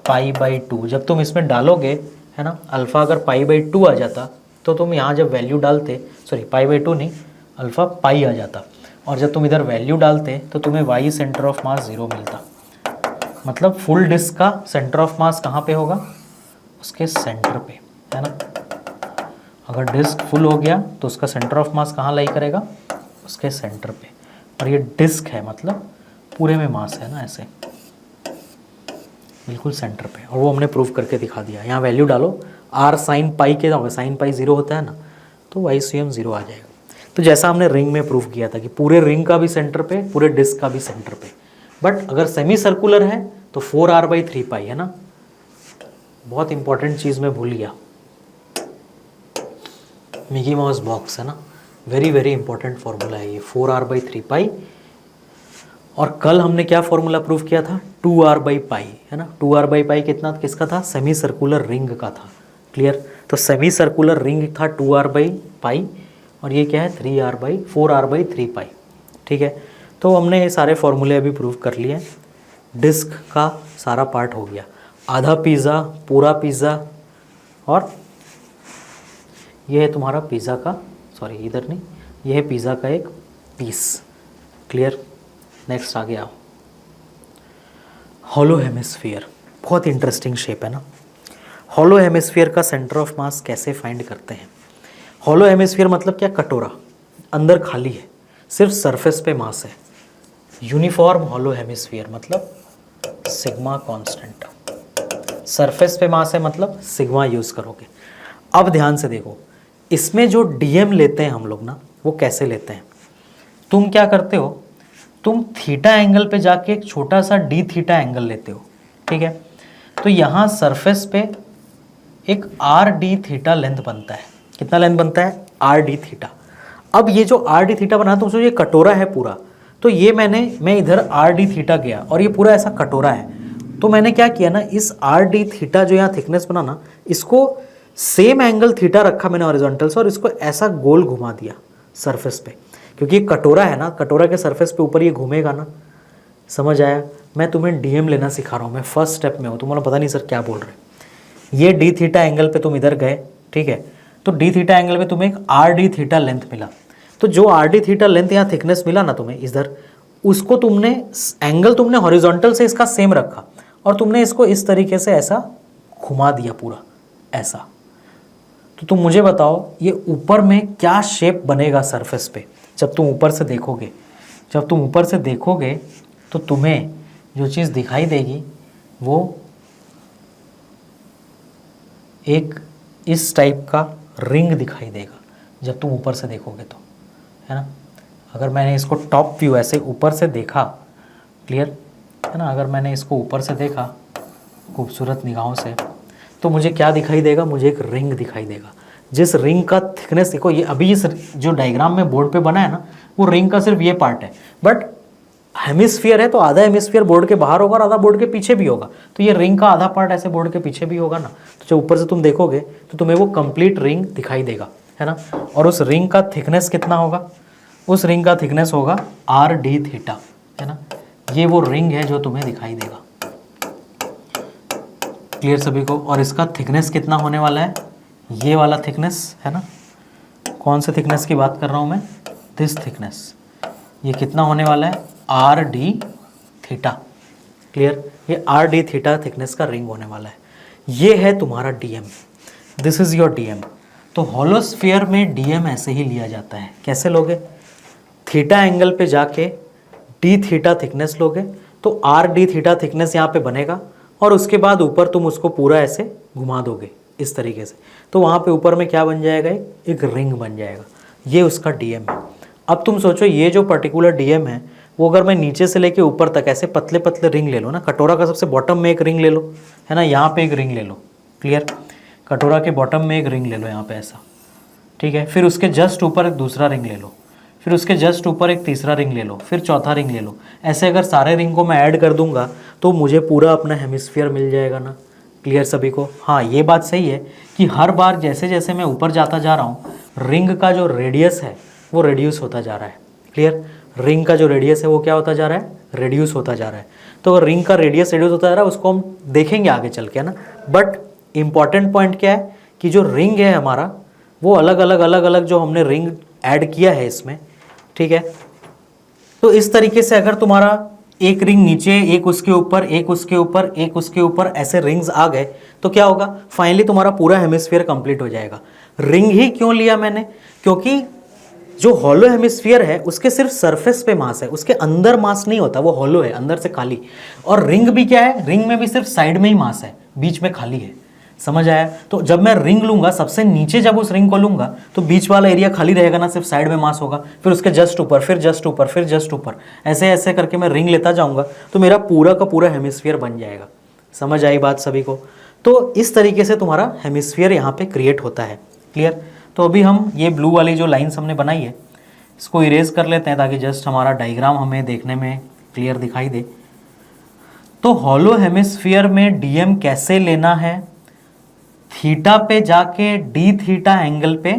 π/2। जब तुम इसमें डालोगे, है ना, अल्फ़ा अगर π/2 आ जाता तो तुम यहाँ जब वैल्यू डालते, π/2 नहीं, अल्फ़ा पाई आ जाता, और जब तुम इधर वैल्यू डालते तो तुम्हें y सेंटर ऑफ मास 0 मिलता। मतलब फुल डिस्क का सेंटर ऑफ मास कहाँ पे होगा, उसके सेंटर पे, है ना। अगर डिस्क फुल हो गया तो उसका सेंटर ऑफ मास कहाँ लाई करेगा, उसके सेंटर पे। और ये डिस्क है मतलब पूरे में मास है ना, ऐसे बिल्कुल सेंटर पे। और वो हमने प्रूव करके दिखा दिया। यहाँ वैल्यू डालो, आर साइन पाई के होगा, साइन पाई 0 होता है ना, तो वाई स्वयं 0 आ जाएगा। तो जैसा हमने रिंग में प्रूव किया था कि पूरे रिंग का भी सेंटर पे, पूरे डिस्क का भी सेंटर पे। बट अगर सेमी सर्कुलर है तो 4r/3π है ना। बहुत इंपॉर्टेंट चीज़ मैं भूल गया, मिकी माउस बॉक्स है ना, वेरी वेरी इंपॉर्टेंट फॉर्मूला है ये 4r/3π। और कल हमने क्या फॉर्मूला प्रूव किया था, 2r/π है ना। 2r/π कितना, किसका था, सेमी सर्कुलर रिंग का था। क्लियर। तो सेमी सर्कुलर रिंग था 2r/π और ये क्या है 4r/3π। ठीक है। तो हमने ये सारे फॉर्मूले अभी प्रूव कर लिए। डिस्क का सारा पार्ट हो गया, आधा पिज़्ज़ा, पूरा पिज़्ज़ा, और ये है तुम्हारा पिज़्ज़ा का, सॉरी इधर नहीं, ये है पिज़्ज़ा का एक पीस। क्लियर। नेक्स्ट आ गया हॉलो हेमिस्फीयर। बहुत इंटरेस्टिंग शेप है ना। हॉलो हेमिस्फीयर का सेंटर ऑफ मास कैसे फाइंड करते हैं। हॉलो हेमिस्फीयर मतलब क्या, कटोरा, अंदर खाली है, सिर्फ सरफेस पे मास है। यूनिफॉर्म हॉलो हेमिस्फीयर मतलब सिग्मा कांस्टेंट, सरफेस पे मास है मतलब सिग्मा यूज़ करोगे। अब ध्यान से देखो, इसमें जो डीएम लेते हैं हम लोग ना, वो कैसे लेते हैं। तुम क्या करते हो, तुम थीटा एंगल पे जाके एक छोटा सा डी थीटा एंगल लेते हो। ठीक है। तो यहाँ सरफेस पे एक आर डी थीटा लेंथ बनता है। कितना लेंथ बनता है, आर डी थीटा। अब ये जो आर डी थीटा बना, तो ये कटोरा है पूरा, तो ये मैं इधर आर डी थीटा गया और ये पूरा ऐसा कटोरा है। तो मैंने क्या किया ना, इस आर डी थीटा जो यहाँ थिकनेस बना ना, इसको सेम एंगल थीटा रखा मैंने हॉरिजॉन्टल से, और इसको ऐसा गोल घुमा दिया सरफेस पे, क्योंकि ये कटोरा है ना, कटोरा के सरफेस पे ऊपर ये घूमेगा ना। समझ आया। मैं तुम्हें डीएम लेना सिखा रहा हूँ, मैं फर्स्ट स्टेप में हूँ, तुम्हारा पता नहीं सर क्या बोल रहे हैं। ये डी थीटा एंगल पे तुम इधर गए, ठीक है, तो डी थीटा एंगल पे तुम्हें एक आर डी थीटा लेंथ मिला। तो जो आर डी थीटा लेंथ यहाँ थिकनेस मिला ना तुम्हें इधर, उसको तुमने एंगल तुमने हॉरिजॉन्टल से इसका सेम रखा और तुमने इसको इस तरीके से ऐसा घुमा दिया पूरा ऐसा। तो तुम मुझे बताओ ये ऊपर में क्या शेप बनेगा सरफेस पे जब तुम ऊपर से देखोगे। जब तुम ऊपर से देखोगे तो तुम्हें जो चीज़ दिखाई देगी वो एक इस टाइप का रिंग दिखाई देगा जब तुम ऊपर से देखोगे तो, है ना। अगर मैंने इसको टॉप व्यू ऐसे ऊपर से देखा, क्लियर है ना, अगर मैंने इसको ऊपर से देखा खूबसूरत निगाहों से, तो मुझे क्या दिखाई देगा, मुझे एक रिंग दिखाई देगा। जिस रिंग का थिकनेस देखो, ये अभी इस जो डायग्राम में बोर्ड पे बना है ना, वो रिंग का सिर्फ ये पार्ट है, बट हेमिस्फीयर है तो आधा हेमिस्फीयर बोर्ड के बाहर होगा और आधा बोर्ड के पीछे भी होगा। तो ये रिंग का आधा पार्ट ऐसे बोर्ड के पीछे भी होगा ना, तो जब ऊपर से तुम देखोगे तो तुम्हें वो कंप्लीट रिंग दिखाई देगा, है ना। और उस रिंग का थिकनेस कितना होगा, उस रिंग का थिकनेस होगा आर डी थीटा, है ना। ये वो रिंग है जो तुम्हें दिखाई देगा। क्लियर सभी को। और इसका थिकनेस कितना होने वाला है, ये वाला थिकनेस है ना, कौन से थिकनेस की बात कर रहा हूँ मैं, दिस थिकनेस। ये कितना होने वाला है, आर डी थीटा। क्लियर। ये आर डी थीटा थिकनेस का रिंग होने वाला है। ये है तुम्हारा DM, this is your DM. तो होलोस्फीयर में डीएम ऐसे ही लिया जाता है। कैसे लोगे, थीटा एंगल पे जाके डी थीटा थिकनेस लोगे, तो आर डी थीटा थिकनेस यहाँ पे बनेगा और उसके बाद ऊपर तुम उसको पूरा ऐसे घुमा दोगे इस तरीके से, तो वहाँ पे ऊपर में क्या बन जाएगा, एक रिंग बन जाएगा। ये उसका डीएम है। अब तुम सोचो ये जो पर्टिकुलर डीएम है वो अगर मैं नीचे से लेके ऊपर तक ऐसे पतले पतले रिंग ले लो ना, कटोरा का सबसे बॉटम में एक रिंग ले लो, है ना, यहाँ पे एक रिंग ले लो। क्लियर। कटोरा के बॉटम में एक रिंग ले लो यहाँ पे ऐसा, ठीक है। फिर उसके जस्ट ऊपर एक दूसरा रिंग ले लो, फिर उसके जस्ट ऊपर एक तीसरा रिंग ले लो, फिर चौथा रिंग ले लो। ऐसे अगर सारे रिंग को मैं ऐड कर दूंगा तो मुझे पूरा अपना हेमिस्फीयर मिल जाएगा ना। क्लियर सभी को। हाँ, ये बात सही है कि हर बार जैसे जैसे मैं ऊपर जाता जा रहा हूँ, रिंग का जो रेडियस है वो रिड्यूस होता जा रहा है। क्लियर। रिंग का जो रेडियस है वो क्या होता जा रहा है, रिड्यूस होता जा रहा है। तो अगर रिंग का रेडियस रिड्यूस होता जा रहा है उसको हम देखेंगे आगे चल के, है ना। बट इम्पॉर्टेंट पॉइंट क्या है कि जो रिंग है हमारा वो अलग अलग जो हमने रिंग ऐड किया है इसमें, ठीक है। तो इस तरीके से अगर तुम्हारा एक रिंग नीचे, एक उसके ऊपर, एक उसके ऊपर, एक उसके ऊपर, ऐसे रिंग्स आ गए तो क्या होगा, फाइनली तुम्हारा पूरा हेमिस्फीयर कंप्लीट हो जाएगा। रिंग ही क्यों लिया मैंने, क्योंकि जो हॉलो हेमिस्फीयर है उसके सिर्फ सरफेस पे मास है, उसके अंदर मास नहीं होता, वो हॉलो है, अंदर से खाली। और रिंग भी क्या है, रिंग में भी सिर्फ साइड में ही मास है, बीच में खाली है। समझ आया? तो जब मैं रिंग लूंगा, सबसे नीचे जब उस रिंग को लूंगा तो बीच वाला एरिया खाली रहेगा ना, सिर्फ साइड में मास होगा, फिर उसके जस्ट ऊपर, फिर जस्ट ऊपर, फिर जस्ट ऊपर, ऐसे ऐसे करके मैं रिंग लेता जाऊंगा तो मेरा पूरा का पूरा हेमिस्फीयर बन जाएगा। समझ आई बात सभी को? तो इस तरीके से तुम्हारा हेमिस्फीयर यहाँ पे क्रिएट होता है। क्लियर? तो अभी हम ये ब्लू वाली जो लाइन्स हमने बनाई है इसको इरेज कर लेते हैं ताकि जस्ट हमारा डायग्राम हमें देखने में क्लियर दिखाई दे। तो हॉलो हेमिस्फीयर में डीएम कैसे लेना है, थीटा पे जाके डी थीटा एंगल पे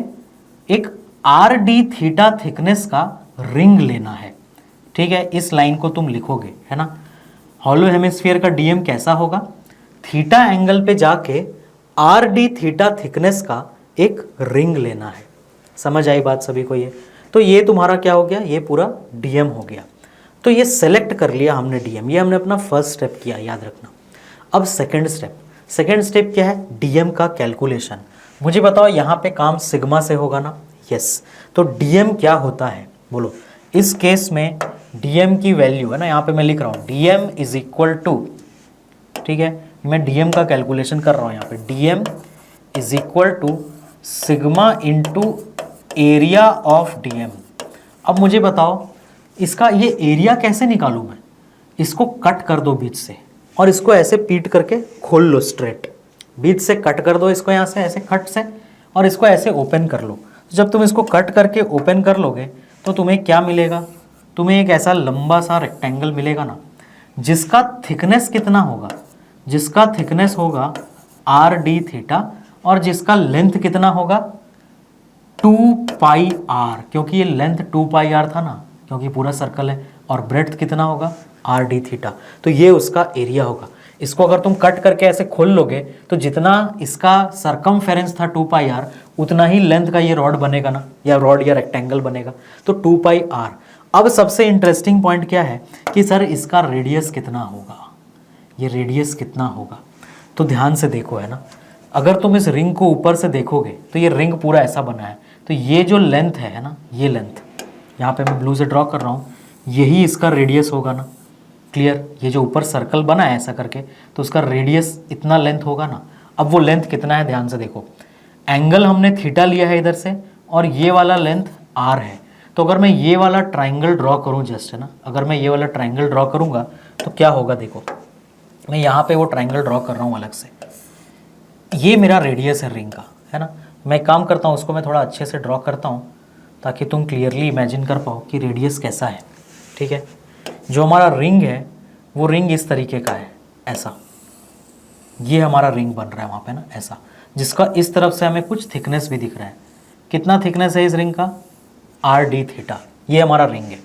एक आर डी थीटा थिकनेस का रिंग लेना है। ठीक है, इस लाइन को तुम लिखोगे, है ना। हॉलो हेमिस्फीयर का डीएम कैसा होगा, थीटा एंगल पे जाके आर डी थीटा थिकनेस का एक रिंग लेना है। समझ आई बात सभी को? ये तो ये तुम्हारा क्या हो गया, ये पूरा डीएम हो गया। तो ये सेलेक्ट कर लिया हमने डीएम, ये हमने अपना फर्स्ट स्टेप किया, याद रखना। अब सेकंड स्टेप क्या है, डीएम का कैलकुलेशन। मुझे बताओ यहाँ पे काम सिग्मा से होगा ना? यस। तो डीएम क्या होता है बोलो। इस केस में डीएम की वैल्यू है ना, यहाँ पे मैं लिख रहा हूँ डीएम इज इक्वल टू, ठीक है, मैं डीएम का कैलकुलेशन कर रहा हूँ यहाँ पे, DM is equal to sigma into area of DM. अब मुझे बताओ इसका ये एरिया कैसे निकालूं मैं, इसको कट कर दो बीच से और इसको ऐसे पीट करके खोल लो स्ट्रेट, बीच से कट कर दो इसको यहाँ से ऐसे कट से, और इसको ऐसे ओपन कर लो। जब तुम इसको कट करके ओपन कर लोगे तो तुम्हें क्या मिलेगा, तुम्हें एक ऐसा लंबा सा रेक्टेंगल मिलेगा ना, जिसका थिकनेस कितना होगा, जिसका थिकनेस होगा आर डी थीटा, और जिसका लेंथ कितना होगा 2 पाई आर, क्योंकि ये लेंथ 2 पाई आर था ना, क्योंकि पूरा सर्कल है, और ब्रेड्थ कितना होगा आर डी थीटा। तो ये उसका एरिया होगा। इसको अगर तुम कट करके ऐसे खोल लोगे तो जितना इसका सरकमफेरेंस था 2 पाई आर, उतना ही लेंथ का ये रॉड बनेगा ना, या रॉड या रेक्टेंगल बनेगा, तो 2 पाई आर। अब सबसे इंटरेस्टिंग पॉइंट क्या है कि सर इसका रेडियस कितना होगा, ये रेडियस कितना होगा। तो ध्यान से देखो, है ना, अगर तुम इस रिंग को ऊपर से देखोगे तो ये रिंग पूरा ऐसा बना है, तो ये जो लेंथ है ना, ये लेंथ यहाँ पे मैं ब्लू से ड्रॉ कर रहा हूँ, यही इसका रेडियस होगा ना। क्लियर? ये जो ऊपर सर्कल बना है ऐसा करके, तो उसका रेडियस इतना लेंथ होगा ना। अब वो लेंथ कितना है ध्यान से देखो, एंगल हमने थीटा लिया है इधर से, और ये वाला लेंथ आर है। तो अगर मैं ये वाला ट्राइंगल ड्रॉ करूँ जस्ट, है ना, अगर मैं ये वाला ट्राइंगल ड्रॉ करूँगा तो क्या होगा, देखो मैं यहाँ पे वो ट्राइंगल ड्रॉ कर रहा हूँ अलग से, ये मेरा रेडियस है रिंग का, है ना। मैं काम करता हूँ, उसको मैं थोड़ा अच्छे से ड्रॉ करता हूँ ताकि तुम क्लियरली इमेजिन कर पाओ कि रेडियस कैसा है। ठीक है, जो हमारा रिंग है वो रिंग इस तरीके का है, ऐसा, ये हमारा रिंग बन रहा है वहाँ पे ना, ऐसा, जिसका इस तरफ से हमें कुछ थिकनेस भी दिख रहा है। कितना थिकनेस है इस रिंग का, आर डी थीटा, ये हमारा रिंग है।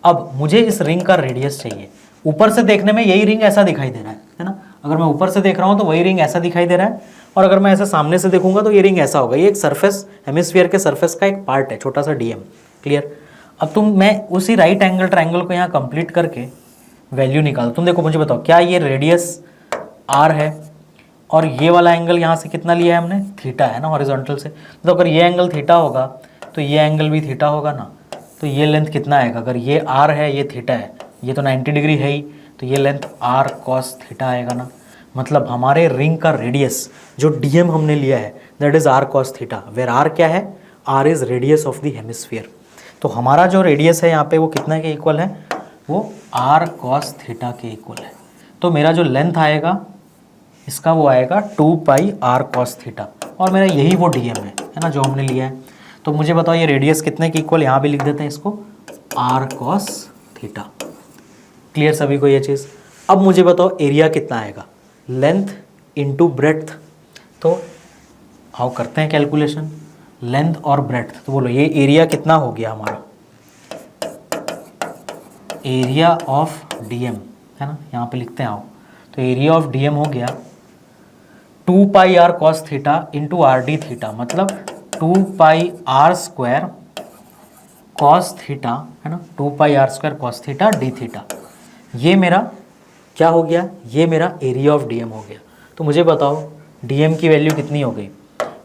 अब मुझे इस रिंग का रेडियस चाहिए। ऊपर से देखने में यही रिंग ऐसा दिखाई दे रहा है ना, अगर मैं ऊपर से देख रहा हूँ तो वही रिंग ऐसा दिखाई दे रहा है, और अगर मैं ऐसे सामने से देखूंगा तो ये रिंग ऐसा होगा। ये एक सरफेस, हेमिस्फीयर के सरफेस का एक पार्ट है, छोटा सा डीएम। क्लियर? अब मैं उसी राइट एंगल ट्राइंगल को यहाँ कंप्लीट करके वैल्यू निकाल, तुम देखो मुझे बताओ क्या ये रेडियस आर है, और ये वाला एंगल यहाँ से कितना लिया है हमने, थीटा है ना, हॉरिजॉन्टल से। तो अगर ये एंगल थीटा होगा तो ये एंगल भी थीटा होगा ना, तो ये लेंथ कितना आएगा, अगर ये आर है ये थीटा है, ये तो 90 डिग्री है ही, तो ये लेंथ आर कॉस थीटा आएगा ना। मतलब हमारे रिंग का रेडियस जो डीएम हमने लिया है that is R cos theta, where R क्या है, R is radius of the hemisphere. तो हमारा जो रेडियस है यहाँ पे वो कितना के इक्वल है, वो आर कॉस थीटा के इक्वल है। तो मेरा जो लेंथ आएगा इसका वो आएगा 2 पाई आर कॉस थीटा, और मेरा यही वो डीएम है ना, जो हमने लिया है। तो मुझे बताओ ये रेडियस कितने के इक्वल, यहाँ भी लिख देते हैं इसको आर कॉस थीटा। क्लियर सभी को ये चीज़? अब मुझे बताओ एरिया कितना आएगा, लेंथ इंटू ब्रेड्थ। तो आओ करते हैं कैलकुलेशन, लेंथ और ब्रेड्थ। तो बोलो ये एरिया कितना हो गया हमारा, एरिया ऑफ डीएम, है ना, यहाँ पे लिखते हैं आओ। तो एरिया ऑफ डीएम हो गया 2 pi r cos theta into r d theta, मतलब 2 pi are square cos theta, है ना, 2 pi are square cos theta D theta. ये मेरा क्या हो गया, ये मेरा एरिया ऑफ डीएम हो गया। तो मुझे बताओ डीएम की वैल्यू कितनी हो गई,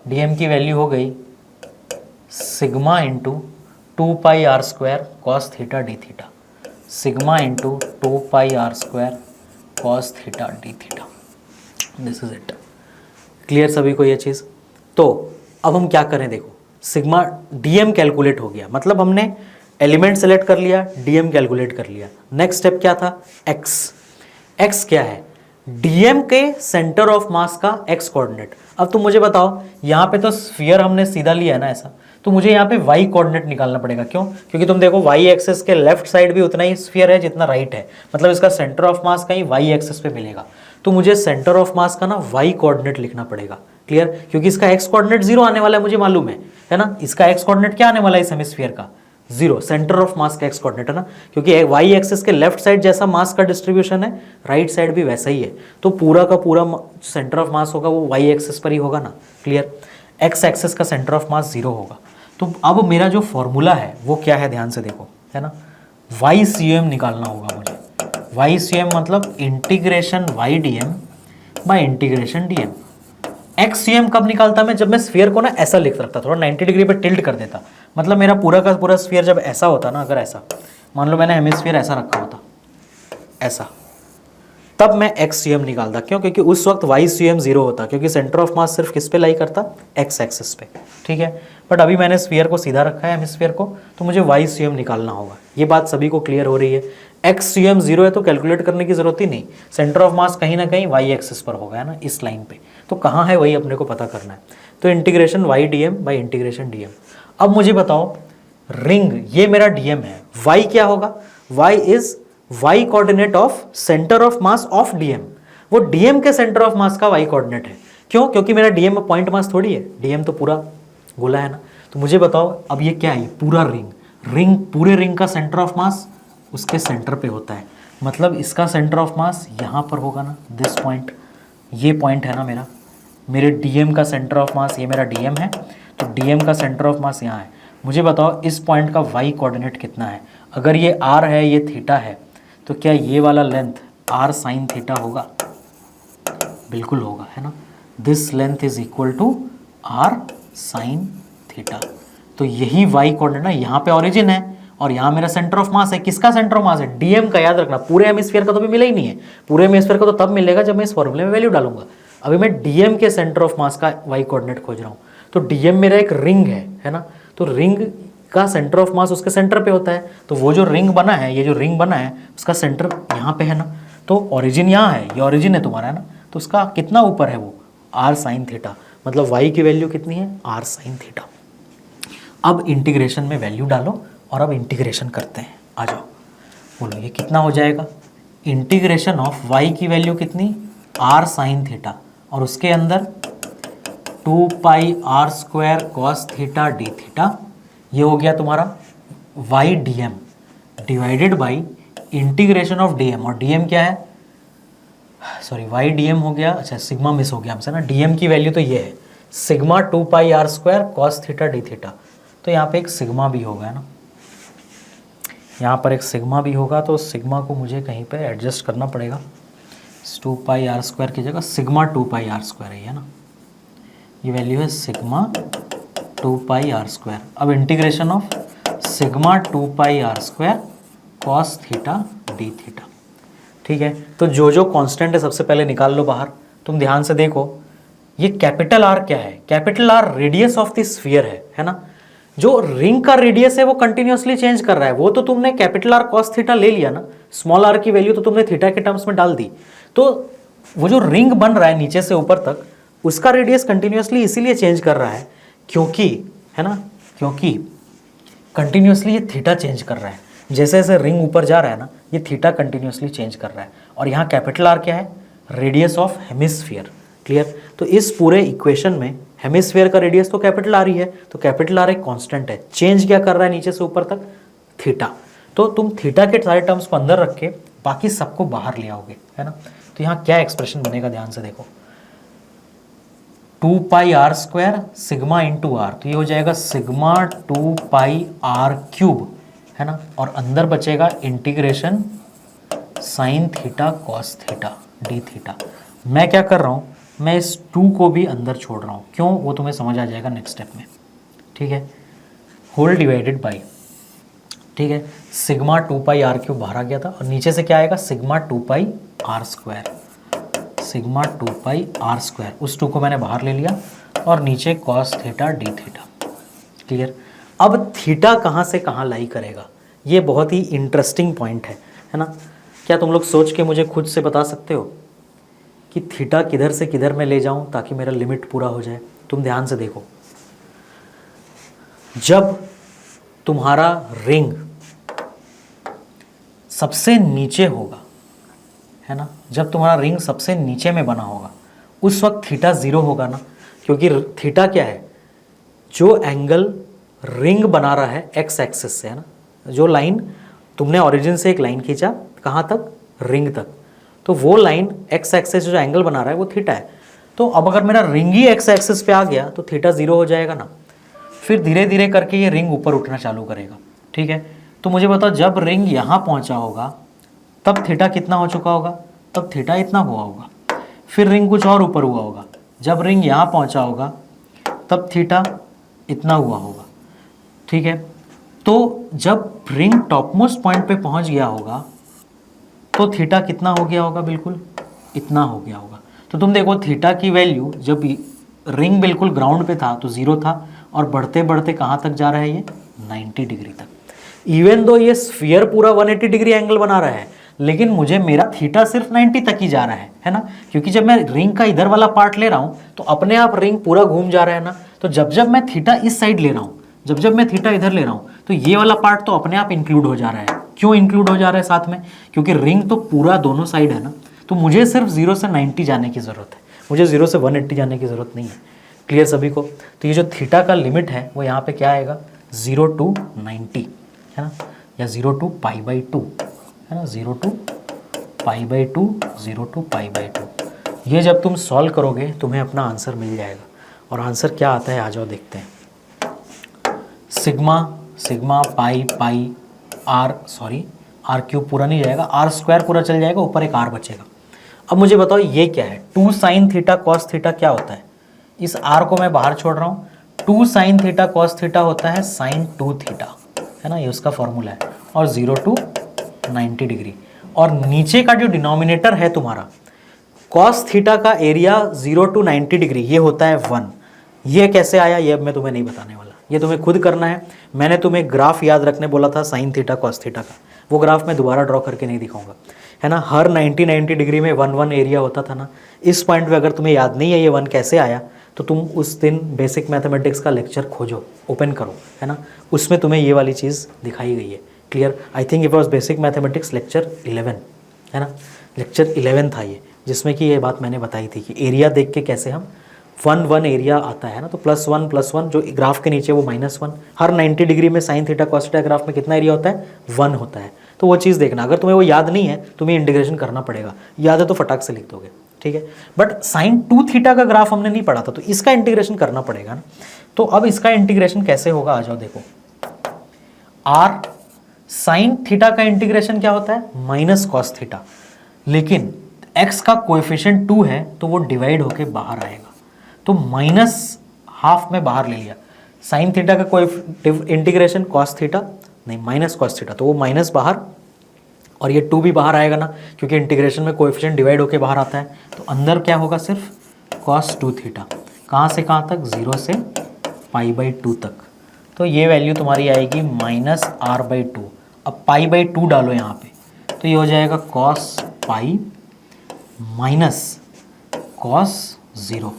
डीएम की वैल्यू हो गई sigma into 2πr² cos theta D theta, sigma into 2πr² cos theta D theta. This is it. Clear सभी को ये चीज़। तो अब हम क्या करें, देखो सिग्मा डीएम कैलकुलेट हो गया, मतलब हमने एलिमेंट सेलेक्ट कर लिया, डीएम कैलकुलेट कर लिया। नेक्स्ट स्टेप क्या था, एक्स। एक्स क्या है, डीएम के सेंटर ऑफ मास का एक्स कोऑर्डिनेट। अब तुम मुझे बताओ, यहाँ पे तो स्फीयर हमने सीधा लिया है ना ऐसा, तो मुझे यहाँ पे वाई कोऑर्डिनेट निकालना पड़ेगा। क्यों, क्योंकि तुम देखो वाई एक्सिस के लेफ्ट साइड भी उतना ही स्फीयर है जितना राइट है, मतलब इसका सेंटर ऑफ मास कहीं वाई एक्सिस पे मिलेगा। तो मुझे सेंटर ऑफ मास का ना वाई कोऑर्डिनेट लिखना पड़ेगा। क्लियर, क्योंकि इसका एक्स कोऑर्डिनेट 0 आने वाला है, मुझे मालूम है ना। इसका एक्स कोऑर्डिनेट क्या आने वाला है इस हेमिस्फीयर का, 0, सेंटर ऑफ मास का एक्स कोऑर्डिनेट है ना, क्योंकि वाई एक्सिस के लेफ्ट साइड जैसा मास का डिस्ट्रीब्यूशन है, राइट साइड भी वैसा ही है। तो पूरा का पूरा सेंटर ऑफ मास होगा वो वाई एक्सिस पर ही होगा ना। क्लियर, एक्स एक्सिस का सेंटर ऑफ मास 0 होगा। तो अब मेरा जो फॉर्मूला है वो क्या है, ध्यान से देखो, है ना, वाई सी एम निकालना होगा मुझे। वाई सी एम मतलब integration Y D M by integration D M. X C M कब निकालता मैं, जब मैं स्फीयर को ना ऐसा लिख रखता, थोड़ा 90 डिग्री पे टिल्ट कर देता, मतलब मेरा पूरा का पूरा स्फीयर जब ऐसा होता ना, अगर ऐसा मान लो मैंने हेमिस्फीयर ऐसा रखा होता ऐसा, तब मैं एक्स सी एम निकालता। क्यों, क्योंकि उस वक्त वाई सी एम 0 होता, क्योंकि सेंटर ऑफ मास सिर्फ किस पे लाई करता, एक्स एक्सिस पे। ठीक है, बट अभी मैंने स्फीयर को सीधा रखा है हेमिस्फीयर को, तो मुझे वाई सी एम निकालना होगा। ये बात सभी को क्लियर हो रही है। एक्स सी एम 0 है तो कैलकुलेट करने की जरूरत ही नहीं, सेंटर ऑफ मास कहीं ना कहीं वाई एक्सिस पर होगा, है ना, इस लाइन पे। तो कहाँ है वही अपने को पता करना है। तो integration Y D M by integration D M. अब मुझे बताओ रिंग, ये मेरा डीएम है, वाई क्या होगा, Y is Y coordinate of centre of mass of DM. वो डीएम के सेंटर ऑफ मास का वाई कोऑर्डिनेट है। क्यों, क्योंकि मेरा डीएम में पॉइंट मास थोड़ी है, डीएम तो पूरा गोला है ना। तो मुझे बताओ अब ये क्या है, पूरा रिंग, रिंग पूरे रिंग का सेंटर ऑफ मास उसके सेंटर पे होता है, मतलब इसका सेंटर ऑफ मास यहाँ पर होगा ना, दिस पॉइंट, ये पॉइंट है ना मेरा, मेरे डीएम का सेंटर ऑफ मास, ये मेरा डीएम है, तो डीएम का सेंटर ऑफ मास यहाँ है। मुझे बताओ इस पॉइंट का वाई कोऑर्डिनेट कितना है, अगर ये आर है ये थीटा है, तो क्या ये वाला लेंथ आर साइन थीटा होगा, बिल्कुल होगा, है ना। This length is equal to R sine theta. तो यही वाई कोऑर्डिनेट ना, यहाँ पे ओरिजिन है और यहाँ मेरा सेंटर ऑफ मास है। किसका सेंटर ऑफ मास है, डीएम का, याद रखना। पूरे हेमिस्फीयर का तो भी मिला ही नहीं है, पूरे हेमिस्फीयर का तो तब मिलेगा जब मैं इस फॉर्मूले में वैल्यू डालूंगा। अभी मैं डीएम के सेंटर ऑफ मास का वाई कोऑर्डिनेट खोज रहा हूँ। तो डीएम मेरा एक रिंग है ना, तो रिंग का सेंटर ऑफ मास उसके सेंटर पे होता है। तो वो जो रिंग बना है, ये जो रिंग बना है उसका सेंटर यहाँ पे है ना, तो ओरिजिन यहाँ है, ये ओरिजिन है तुम्हारा, है ना, तो उसका कितना ऊपर है वो आर साइन थीटा, मतलब वाई की वैल्यू कितनी है, आर साइन थीटा। अब इंटीग्रेशन में वैल्यू डालो और अब इंटीग्रेशन करते हैं, आ जाओ, बोलो ये कितना हो जाएगा, इंटीग्रेशन ऑफ वाई की वैल्यू कितनी, आर साइन थीटा, और उसके अंदर 2πr² cos theta D theta, ये हो गया तुम्हारा Y D M divided by integration of D M, और डी एम क्या है, सॉरी वाई डी एम हो गया, अच्छा सिग्मा मिस हो गया हमसे ना, डी एम की वैल्यू तो ये है sigma 2πr² cos theta D theta. तो यहाँ पे एक सिग्मा भी होगा ना, यहाँ पर एक सिग्मा भी होगा, तो सिग्मा को मुझे कहीं पे एडजस्ट करना पड़ेगा। 2πr² की जगह सिग्मा 2πr² है ना, ये वैल्यू है सिग्मा 2πr²। अब integration of sigma 2πr² cos theta D theta. ठीक है, तो जो जो कांस्टेंट है सबसे पहले निकाल लो बाहर। तुम ध्यान से देखो, ये कैपिटल आर क्या है, capital R radius of the sphere है ना। जो रिंग का रेडियस है वो कंटिन्यूअसली चेंज कर रहा है, वो तो तुमने कैपिटल आर कॉस थीटा ले लिया ना, स्मॉल आर की वैल्यू तो तुमने थीटा के टर्म्स में डाल दी। तो वो जो रिंग बन रहा है नीचे से ऊपर तक, उसका रेडियस कंटिन्यूअसली इसीलिए चेंज कर रहा है क्योंकि, है ना, क्योंकि कंटिन्यूअसली ये थीटा चेंज कर रहा है। जैसे जैसे रिंग ऊपर जा रहा है ना, ये थीटा कंटिन्यूअसली चेंज कर रहा है। और यहाँ कैपिटल आर क्या है, रेडियस ऑफ हेमिस्फीयर। क्लियर, तो इस पूरे इक्वेशन में हेमिस्फीयर का रेडियस तो कैपिटल आर ही है, तो कैपिटल आर एक कांस्टेंट है, चेंज क्या कर रहा है नीचे से ऊपर तक, थीटा। तो तुम थीटा के सारे टर्म्स को अंदर रख के बाकी सबको बाहर ले आओगे, है ना। तो यहाँ क्या एक्सप्रेशन बनेगा, ध्यान से देखो, 2πr² सिग्मा इंटू आर, तो ये हो जाएगा सिग्मा 2πr³ है ना, और अंदर बचेगा integration sine theta cos theta D theta. मैं क्या कर रहा हूँ, मैं इस 2 को भी अंदर छोड़ रहा हूँ, क्यों, वो तुम्हें समझ आ जाएगा नेक्स्ट स्टेप में, ठीक है। होल डिवाइडेड बाई, ठीक है, सिग्मा 2 पाई आर क्यूब बाहर आ गया था, और नीचे से क्या आएगा, sigma 2 pi are square, sigma 2 pi are square, उस 2 को मैंने बाहर ले लिया, और नीचे cos theta D theta. Clear. अब थीटा कहाँ से कहाँ लाई करेगा, ये बहुत ही इंटरेस्टिंग पॉइंट है ना। क्या तुम लोग सोच के मुझे खुद से बता सकते हो कि थीटा किधर से किधर मैं ले जाऊं ताकि मेरा लिमिट पूरा हो जाए? तुम ध्यान से देखो, जब तुम्हारा रिंग सबसे नीचे होगा, है ना, जब तुम्हारा रिंग सबसे नीचे में बना होगा, उस वक्त थीटा 0 होगा ना, क्योंकि थीटा क्या है, जो एंगल रिंग बना रहा है एक्स एक्सिस से, है ना, जो लाइन तुमने ओरिजिन से एक लाइन खींचा कहाँ तक, रिंग तक, तो वो लाइन एक्स एक्सिस जो एंगल बना रहा है वो थीटा है। तो अब अगर मेरा रिंग ही एक्स एक्सिस पे आ गया तो थीटा 0 हो जाएगा ना। फिर धीरे धीरे करके ये रिंग ऊपर उठना चालू करेगा, ठीक है। तो मुझे बताओ, जब रिंग यहाँ पहुँचा होगा तब थीटा कितना हो चुका होगा, तब थीटा इतना हुआ होगा। फिर रिंग कुछ और ऊपर हुआ होगा, जब रिंग यहाँ पहुँचा होगा तब थीटा इतना हुआ होगा, ठीक है। तो जब रिंग टॉपमोस्ट पॉइंट पे पहुँच गया होगा तो थीटा कितना हो गया होगा, बिल्कुल इतना हो गया होगा। तो तुम देखो थीटा की वैल्यू जब रिंग बिल्कुल ग्राउंड पे था तो 0 था, और बढ़ते बढ़ते कहाँ तक जा रहा है, ये 90 डिग्री तक। इवन दो ये स्फीयर पूरा 180 डिग्री एंगल बना रहा है, लेकिन मुझे मेरा थीटा सिर्फ 90 तक ही जा रहा है ना, क्योंकि जब मैं रिंग का इधर वाला पार्ट ले रहा हूँ तो अपने आप रिंग पूरा घूम जा रहा है ना। तो जब जब मैं थीटा इस साइड ले रहा हूँ, जब जब मैं थीटा इधर ले रहा हूँ, तो ये वाला पार्ट तो अपने आप इंक्लूड हो जा रहा है। क्यों इंक्लूड हो जा रहा है साथ में, क्योंकि रिंग तो पूरा दोनों साइड है ना। तो मुझे सिर्फ 0 से 90 जाने की ज़रूरत है, मुझे 0 से 180 जाने की ज़रूरत नहीं है। क्लियर सभी को। तो ये जो थीटा का लिमिट है वो यहाँ पे क्या आएगा, 0 to 90, है ना, या 0 to π/2, है ना, 0 to π/2, 0 to π/2। ये जब तुम सॉल्व करोगे तुम्हें अपना आंसर मिल जाएगा। और आंसर क्या आता है, आ जाओ देखते हैं। सिग्मा पाई आर क्यूब पूरा नहीं जाएगा, आर स्क्वायर पूरा चल जाएगा, ऊपर एक आर बचेगा। अब मुझे बताओ ये क्या है, 2 sin थीटा कॉस थीटा क्या होता है। इस आर को मैं बाहर छोड़ रहा हूँ। 2 sin थीटा कॉस थीटा होता है sin 2 थीटा, है ना, ये उसका फॉर्मूला है। और 0 to 90 डिग्री। और नीचे का जो डिनोमिनेटर है तुम्हारा, कॉस थीटा का एरिया 0 to 90 डिग्री, ये होता है 1। ये कैसे आया ये अब मैं तुम्हें नहीं बताने वाला, ये तुम्हें खुद करना है। मैंने तुम्हें ग्राफ याद रखने बोला था साइन थीटा कॉस थीटा का, वो ग्राफ मैं दोबारा ड्रॉ करके नहीं दिखाऊंगा, है ना। हर 90 डिग्री में 1 एरिया होता था ना। इस पॉइंट पे अगर तुम्हें याद नहीं है ये 1 कैसे आया, तो तुम उस दिन बेसिक मैथमेटिक्स का लेक्चर खोजो, ओपन करो, है ना, उसमें तुम्हें ये वाली चीज़ दिखाई गई है। Clear. I think it was basic mathematics lecture 11, है ना, लेक्चर 11 था ये, जिसमें कि ये बात मैंने बताई थी कि एरिया देख के कैसे हम 1 एरिया आता है ना, तो +1 जो ग्राफ के नीचे वो -1। हर 90 डिग्री में sine theta cos theta graph में कितना एरिया होता है, 1 होता है। तो वो चीज़ देखना, अगर तुम्हें वो याद नहीं है तुम्हें इंटीग्रेशन करना पड़ेगा, याद है तो फटाक से लिख दोगे, ठीक है। बट साइन 2 थीटा का ग्राफ हमने नहीं पढ़ा था, तो इसका इंटीग्रेशन करना पड़ेगा ना। तो अब इसका इंटीग्रेशन कैसे होगा, आ जाओ देखो। आर साइन थीटा का इंटीग्रेशन क्या होता है, माइनस कॉस थीटा, लेकिन x का कोएफिशिएंट 2 है तो वो डिवाइड होके बाहर आएगा, तो -½ में बाहर ले लिया। साइन थीटा का इंटीग्रेशन कॉस थीटा नहीं, माइनस कॉस थीटा, तो वो माइनस बाहर, और ये 2 भी बाहर आएगा ना, क्योंकि इंटीग्रेशन में कोएफिशिएंट डिवाइड होके बाहर आता है। तो अंदर क्या होगा, सिर्फ कॉस 2 थीटा। कहाँ से कहाँ तक, 0 से π/2 तक। तो ये वैल्यू तुम्हारी आएगी -r/2। अब π/2 डालो यहाँ पे, तो ये हो जाएगा कॉस पाई माइनस कॉस 0।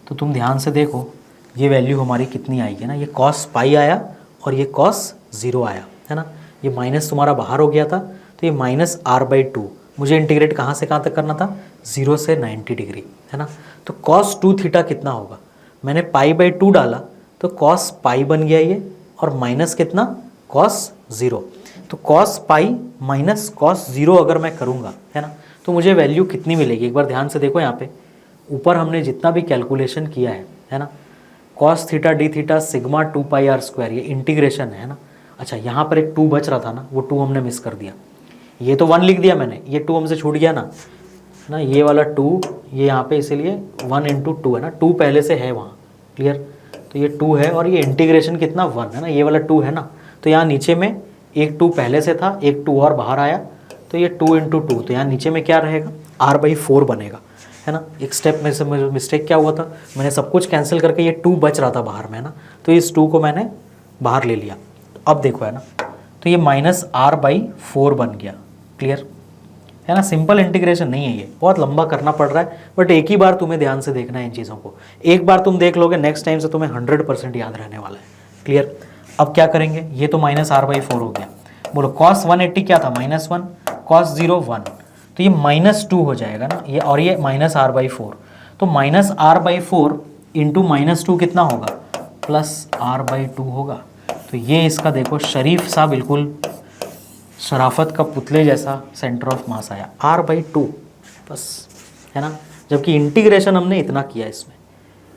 तो तुम ध्यान से देखो ये वैल्यू हमारी कितनी आएगी ना, ये कॉस पाई आया और ये कॉस 0 आया, है ना। ये माइनस तुम्हारा बाहर हो गया था, तो ये -r/2 मुझे इंटीग्रेट कहाँ से कहाँ तक करना था, 0 से 90 डिग्री, है ना। तो कॉस 2 थीटा कितना होगा, मैंने π/2 डाला तो कॉस पाई बन गया ये, और माइनस कितना, कॉस 0। तो कॉस पाई माइनस कॉस 0 अगर मैं करूँगा, है ना, तो मुझे वैल्यू कितनी मिलेगी। एक बार ध्यान से देखो यहाँ पे ऊपर हमने जितना भी कैलकुलेशन किया है ना, cos theta D theta sigma 2 πr square, ये इंटीग्रेशन है ना। अच्छा यहाँ पर एक 2 बच रहा था ना, वो 2 हमने मिस कर दिया। ये तो 1 लिख दिया मैंने, ये 2 हमसे छूट गया ना, ना ये वाला 2 ये यहाँ पे इसीलिए 1 × 2 है ना, 2 पहले से है वहाँ, क्लियर। तो ये 2 है और ये इंटीग्रेशन कितना 1 है ना, ये वाला 2 है ना, तो यहाँ नीचे में एक 2 पहले से था, एक 2 और बाहर आया, तो ये 2 × 2, तो यहाँ नीचे में क्या रहेगा r/4 बनेगा, है ना। एक स्टेप में से मिस्टेक क्या हुआ था, मैंने सब कुछ कैंसिल करके ये 2 बच रहा था बाहर में, है ना, तो इस 2 को मैंने बाहर ले लिया। अब देखो, है ना, तो ये -r/4 बन गया, क्लियर है ना। सिंपल इंटीग्रेशन नहीं है ये, बहुत लंबा करना पड़ रहा है, बट एक ही बार तुम्हें ध्यान से देखना है इन चीज़ों को। एक बार तुम देख लोगे, नेक्स्ट टाइम से तुम्हें 100% याद रहने वाला है, क्लियर। अब क्या करेंगे, ये तो -r/4 हो गया, बोलो cos 180 क्या था -1, cos 0 1, तो ये -2 हो जाएगा ना ये, और ये -r/4, तो -r/4 इंटू -2 कितना होगा, +r/2 होगा। तो ये इसका देखो शरीफ सा बिल्कुल शराफत का पुतले जैसा सेंटर ऑफ मास आया r/2 बस, है ना। जबकि इंटीग्रेशन हमने इतना किया इसमें,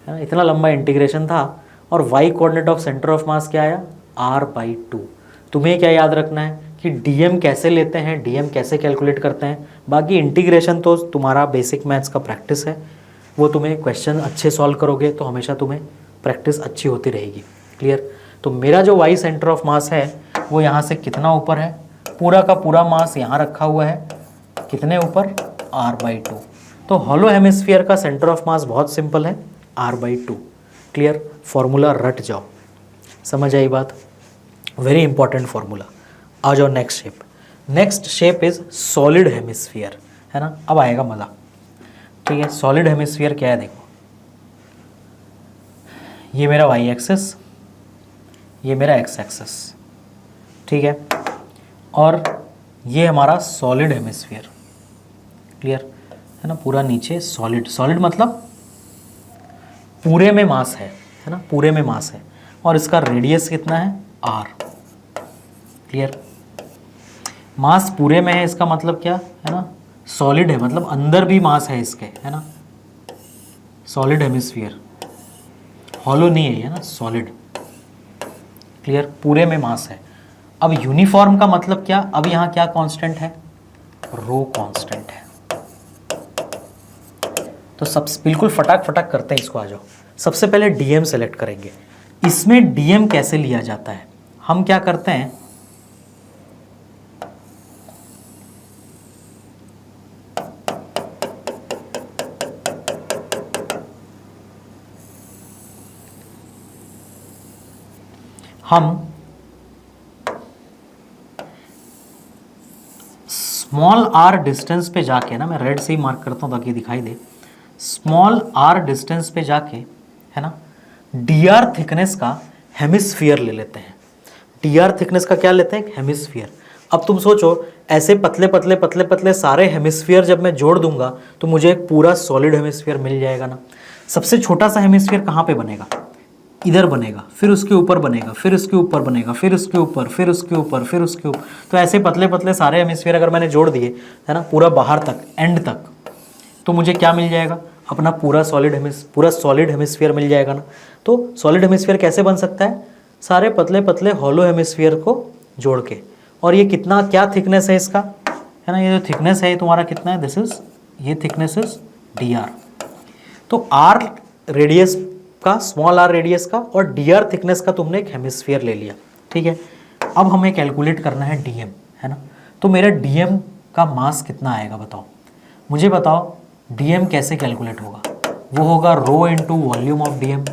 है ना, इतना लंबा इंटीग्रेशन था, और y coordinate of centre of मास क्या आया r/2। तुम्हें क्या याद रखना है कि dm कैसे लेते हैं, dm कैसे कैलकुलेट करते हैं, बाकी इंटीग्रेशन तो तुम्हारा बेसिक मैथ्स का प्रैक्टिस है, वो तुम्हें क्वेश्चन अच्छे सॉल्व करोगे तो हमेशा तुम्हें प्रैक्टिस अच्छी होती रहेगी, क्लियर। तो मेरा जो y सेंटर ऑफ मास है वो यहाँ से कितना ऊपर है, पूरा का पूरा मास यहाँ रखा हुआ है, कितने ऊपर r/2। तो हॉलो हेमिस्फीयर का सेंटर ऑफ मास बहुत सिंपल है r/2, क्लियर। फॉर्मूला रट जाओ, समझ आई बात, वेरी इंपॉर्टेंट फॉर्मूला। आ जाओ next shape. Next shape is solid hemisphere, है ना। अब आएगा मज़ा, ठीक है। सॉलिड हेमिस्फीयर क्या है, देखो ये मेरा y एक्सिस, ये मेरा x एक्सिस, ठीक है, और ये हमारा सॉलिड हेमिस्फीयर, क्लियर है ना। पूरा नीचे सॉलिड, सॉलिड मतलब पूरे में मास है ना, पूरे में मास है, और इसका रेडियस कितना है r, क्लियर। मास पूरे में है, इसका मतलब क्या है ना, सॉलिड है, मतलब अंदर भी मास है इसके, है ना। सॉलिड हेमिस्फीयर, हॉलो नहीं है ये ना, सॉलिड, क्लियर, पूरे में मास है। अब यूनिफॉर्म का मतलब क्या, अब यहाँ क्या कांस्टेंट है, रो कांस्टेंट है। तो सब बिल्कुल फटाक फटाक करते हैं इसको, आ जाओ। सबसे पहले डीएम सेलेक्ट करेंगे। इसमें डीएम कैसे लिया जाता है, हम क्या करते हैं, हम स्मॉल r डिस्टेंस पे जाके ना, मैं रेड से ही मार्क करता हूँ ताकि दिखाई दे, स्मॉल r डिस्टेंस पे जाके, है ना, dr थिकनेस का हेमिस्फीयर ले लेते हैं। dr थिकनेस का क्या लेते हैं, हेमिस्फीयर। अब तुम सोचो, ऐसे पतले पतले पतले पतले सारे हेमिस्फीयर जब मैं जोड़ दूंगा तो मुझे एक पूरा सॉलिड हेमिस्फीयर मिल जाएगा ना। सबसे छोटा सा हेमिस्फीयर कहाँ पे बनेगा, इधर बनेगा, फिर उसके ऊपर बनेगा, फिर उसके ऊपर बनेगा, फिर उसके ऊपर, फिर उसके ऊपर, फिर उसके ऊपर। तो ऐसे पतले पतले सारे हेमिस्फीयर अगर मैंने जोड़ दिए, है ना, पूरा बाहर तक, एंड तक, तो मुझे क्या मिल जाएगा, अपना पूरा सॉलिड हेमिस्फीयर मिल जाएगा ना। तो सॉलिड हेमिस्फीयर कैसे बन सकता है, सारे पतले पतले हॉलो हेमिस्फीयर को जोड़ के। और ये कितना, क्या थिकनेस है इसका, है ना, ये जो थिकनेस है ये तुम्हारा कितना है, दिस इज, ये थिकनेस इज dr। तो r रेडियस का, स्मॉल r रेडियस का, और dr थिकनेस का तुमने एक हेमिस्फीयर ले लिया, ठीक है। अब हमें कैलकुलेट करना है dm, है ना। तो मेरा dm का मास कितना आएगा बताओ, मुझे बताओ dm कैसे कैलकुलेट होगा, वो होगा रो इंटू वॉल्यूम ऑफ dm।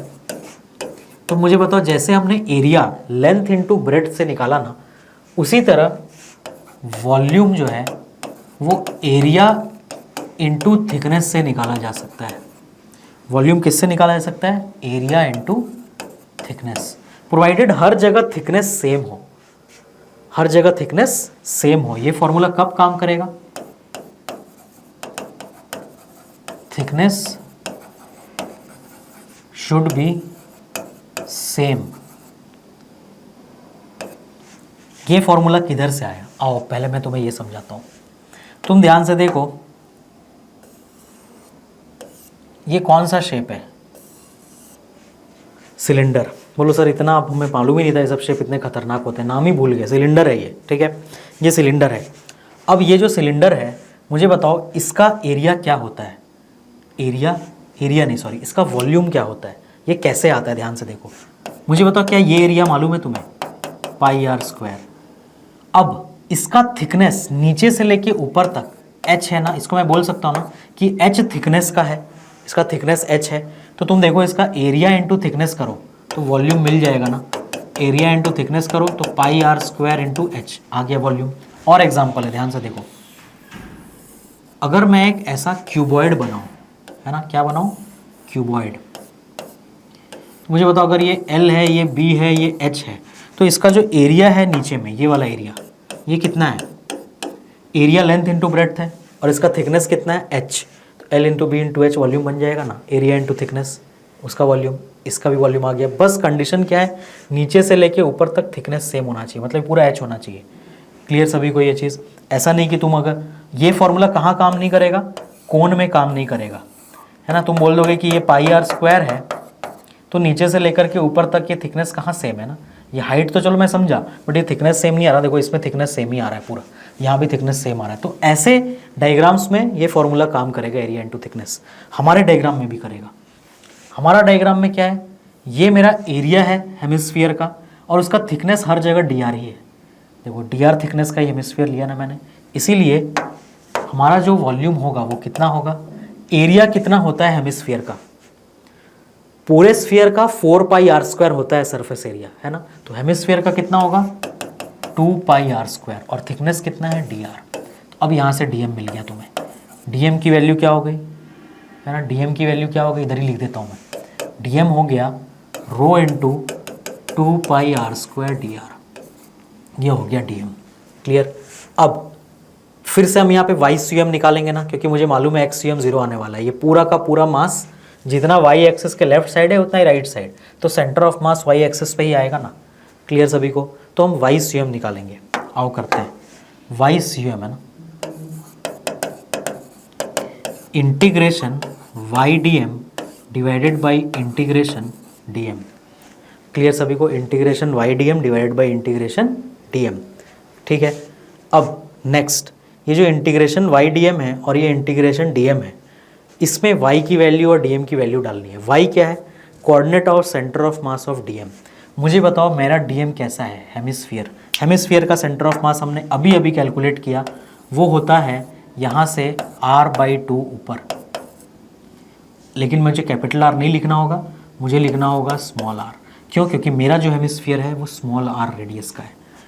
तो मुझे बताओ, जैसे हमने एरिया लेंथ इंटू ब्रेड्थ से निकाला ना, उसी तरह वॉल्यूम जो है वो एरिया इंटू थिकनेस से निकाला जा सकता है। वॉल्यूम किससे निकाला जा सकता है, एरिया इंटू थिकनेस, प्रोवाइडेड हर जगह थिकनेस सेम हो, हर जगह थिकनेस सेम हो। ये फॉर्मूला कब काम करेगा, थिकनेस शुड बी सेम। ये फॉर्मूला किधर से आया, आओ पहले मैं तुम्हें ये समझाता हूं। तुम ध्यान से देखो, ये कौन सा शेप है, सिलेंडर। बोलो सर इतना आप हमें मालूम ही नहीं था, ये सब शेप इतने खतरनाक होते हैं, नाम ही भूल गए। सिलेंडर है ये, ठीक है, ये सिलेंडर है। अब ये जो सिलेंडर है, मुझे बताओ इसका एरिया क्या होता है? एरिया नहीं, सॉरी, इसका वॉल्यूम क्या होता है? ये कैसे आता है? ध्यान से देखो, मुझे बताओ क्या ये एरिया मालूम है तुम्हें? पाई आर स्क्वायर। अब इसका थिकनेस नीचे से लेके ऊपर तक h है ना, इसको मैं बोल सकता हूँ ना कि h थिकनेस का है, इसका थिकनेस h है। तो तुम देखो इसका एरिया इंटू थिकनेस करो तो वॉल्यूम मिल जाएगा ना, एरिया इंटू थिकनेस करो तो पाई आर स्क्वायर इंटू एच आ गया वॉल्यूम। और एग्जाम्पल है, ध्यान से देखो, अगर मैं एक ऐसा क्यूबॉइड बनाऊँ, है ना, क्या बनाऊँ? क्यूबॉइड। मुझे बताओ अगर ये L है, ये B है, ये H है, तो इसका जो एरिया है नीचे में, ये वाला एरिया, ये कितना है? एरिया लेंथ इंटू ब्रेड्थ है, और इसका थिकनेस कितना है? H। तो L into B into H volume बन जाएगा ना, एरिया इंटू थिकनेस, उसका वॉल्यूम, इसका भी वॉल्यूम आ गया। बस कंडीशन क्या है? नीचे से लेके ऊपर तक थिकनेस सेम होना चाहिए, मतलब पूरा H होना चाहिए। क्लियर सभी को ये चीज़? ऐसा नहीं कि तुम अगर ये फॉर्मूला कहाँ काम नहीं करेगा? कोण में काम नहीं करेगा, है ना। तुम बोल दोगे कि ये पाई आर स्क्वायर है, तो नीचे से लेकर के ऊपर तक ये थिकनेस कहाँ सेम है ना, ये हाइट तो चलो मैं समझा, बट ये थिकनेस सेम नहीं आ रहा। देखो इसमें थिकनेस सेम ही आ रहा है पूरा, यहाँ भी थिकनेस सेम आ रहा है। तो ऐसे डायग्राम्स में ये फॉर्मूला काम करेगा, एरिया इंटू थिकनेस। हमारे डायग्राम में भी करेगा। हमारा डायग्राम में क्या है? ये मेरा एरिया है हेमिस्फीयर का, और उसका थिकनेस हर जगह डी आर ही है। देखो डी आर थिकनेस का हेमिस्फीयर लिया ना मैंने, इसीलिए हमारा जो वॉल्यूम होगा वो कितना होगा? एरिया कितना होता है हेमिस्फीयर का? पूरे स्फीयर का 4 पाई आर स्क्वायर होता है सरफेस एरिया, है ना। तो हेमिस्फीयर का कितना होगा? 2 पाई आर स्क्वायर, और थिकनेस कितना है? D R. तो अब यहाँ से डीएम मिल गया तुम्हें। डीएम की वैल्यू क्या हो गई, है ना? डीएम की वैल्यू क्या हो गई? इधर ही लिख देता हूँ मैं। डीएम हो गया rho into 2 pi are square D R. ये हो गया डीएम। क्लियर? अब फिर से हम यहाँ पे वाई सी एम निकालेंगे ना, क्योंकि मुझे मालूम है एक्स सी एम 0 आने वाला है। ये पूरा का पूरा मास जितना वाई एक्सिस के लेफ्ट साइड है उतना ही राइट साइड, तो centre of mass Y axis पे ही आएगा ना। क्लियर सभी को? तो हम वाई सी एम निकालेंगे। आओ करते हैं। वाई सी एम है ना, integration Y D M divided by integration D M. Clear सभी को? Integration Y D M divided by integration D M. ठीक है। अब नेक्स्ट, ये जो इंटीग्रेशन वाई डी एम है और ये इंटीग्रेशन डी एम है, इसमें y की वैल्यू और dm की वैल्यू डालनी है। y क्या है? Coordinate of centre of mass of dm। मुझे बताओ मेरा dm कैसा है? हेमिस्फीयर। हेमिस्फीयर का सेंटर ऑफ मास हमने अभी अभी कैलकुलेट किया, वो होता है यहाँ से r/2 ऊपर। लेकिन मुझे कैपिटल R नहीं लिखना होगा, मुझे लिखना होगा स्मॉल r। क्यों? क्योंकि मेरा जो हेमिस्फीयर है वो स्मॉल r रेडियस का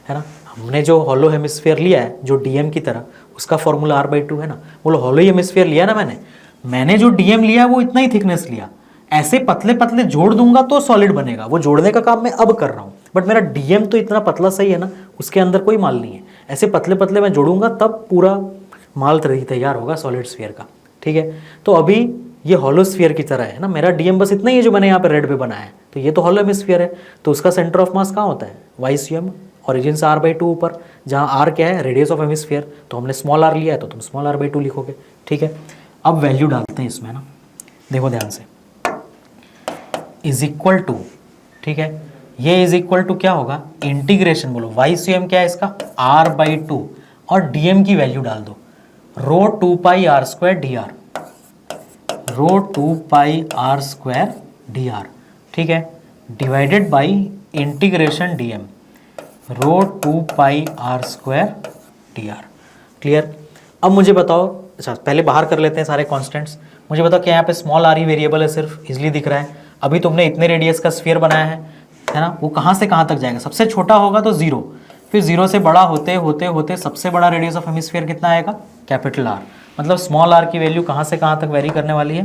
है ना। हमने जो हॉलो हेमिस्फीयर लिया है जो dm की तरह, उसका फॉर्मूला r/2 है ना। बोलो हॉलो हेमिस्फीयर लिया ना मैंने जो डीएम लिया वो इतना ही थिकनेस लिया। ऐसे पतले पतले जोड़ दूंगा तो सॉलिड बनेगा, वो जोड़ने का काम मैं अब कर रहा हूँ। बट मेरा डीएम तो इतना पतला सही है ना, उसके अंदर कोई माल नहीं है। ऐसे पतले पतले मैं जोड़ूंगा तब पूरा माल तैयार होगा सॉलिड स्फीयर का। ठीक है। तो अभी ये हॉलो स्फीयर की तरह है ना, मेरा डीएम बस इतना ही है जो मैंने यहाँ पे रेड पे बनाया है। तो ये तो हॉलो हेमिस्फीयर है, तो उसका सेंटर ऑफ मास कहाँ होता है? वाई सी एम, ऑरिजिन से r/2 ऊपर, जहाँ r क्या है? Radius of hemisphere. तो हमने स्मॉल r लिया है तो तुम स्मॉल r/2 लिखोगे। ठीक है। अब वैल्यू डालते हैं इसमें ना, देखो ध्यान से, इज इक्वल टू, ठीक है, ये इज इक्वल टू क्या होगा? इंटीग्रेशन, बोलो वाई सी एम क्या है इसका? r/2, और डीएम की वैल्यू डाल दो rho 2 pi are square D r, rho 2 pi are square D r. ठीक है। Divided by integration dm rho 2 pi are square D r. Clear? अब मुझे बताओ, अच्छा पहले बाहर कर लेते हैं सारे कांस्टेंट्स। मुझे बताओ क्या यहाँ पे स्मॉल r ही वेरिएबल है, सिर्फ इजीली दिख रहा है। अभी तुमने इतने रेडियस का स्फीयर बनाया है ना, वो कहाँ से कहाँ तक जाएगा? सबसे छोटा होगा तो 0, फिर 0 से बड़ा होते होते होते सबसे बड़ा रेडियस ऑफ हेमिस्फीयर कितना आएगा? Capital R। मतलब स्मॉल r की वैल्यू कहाँ से कहाँ तक वेरी करने वाली है?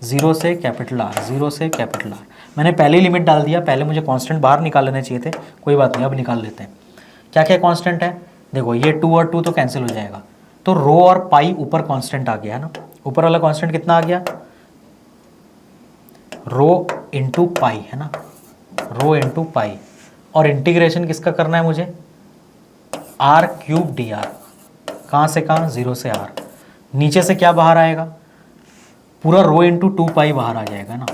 0 से कैपिटल R, 0 से कैपिटल R। मैंने पहले ही लिमिट डाल दिया, पहले मुझे कांस्टेंट बाहर निकाल लेने चाहिए थे, कोई बात नहीं, अब निकाल लेते हैं। क्या क्या कांस्टेंट है? देखो ये 2 और 2 तो कैंसिल हो जाएगा, तो रो और पाई ऊपर कांस्टेंट आ गया है ना। ऊपर वाला कांस्टेंट कितना आ गया? रो इंटू पाई, है ना, रो इंटू पाई। और इंटीग्रेशन किसका करना है मुझे? r³ dr। कहाँ से कहाँ? 0 से r। नीचे से क्या बाहर आएगा? पूरा रो इंटू 2 पाई बाहर आ जाएगा ना।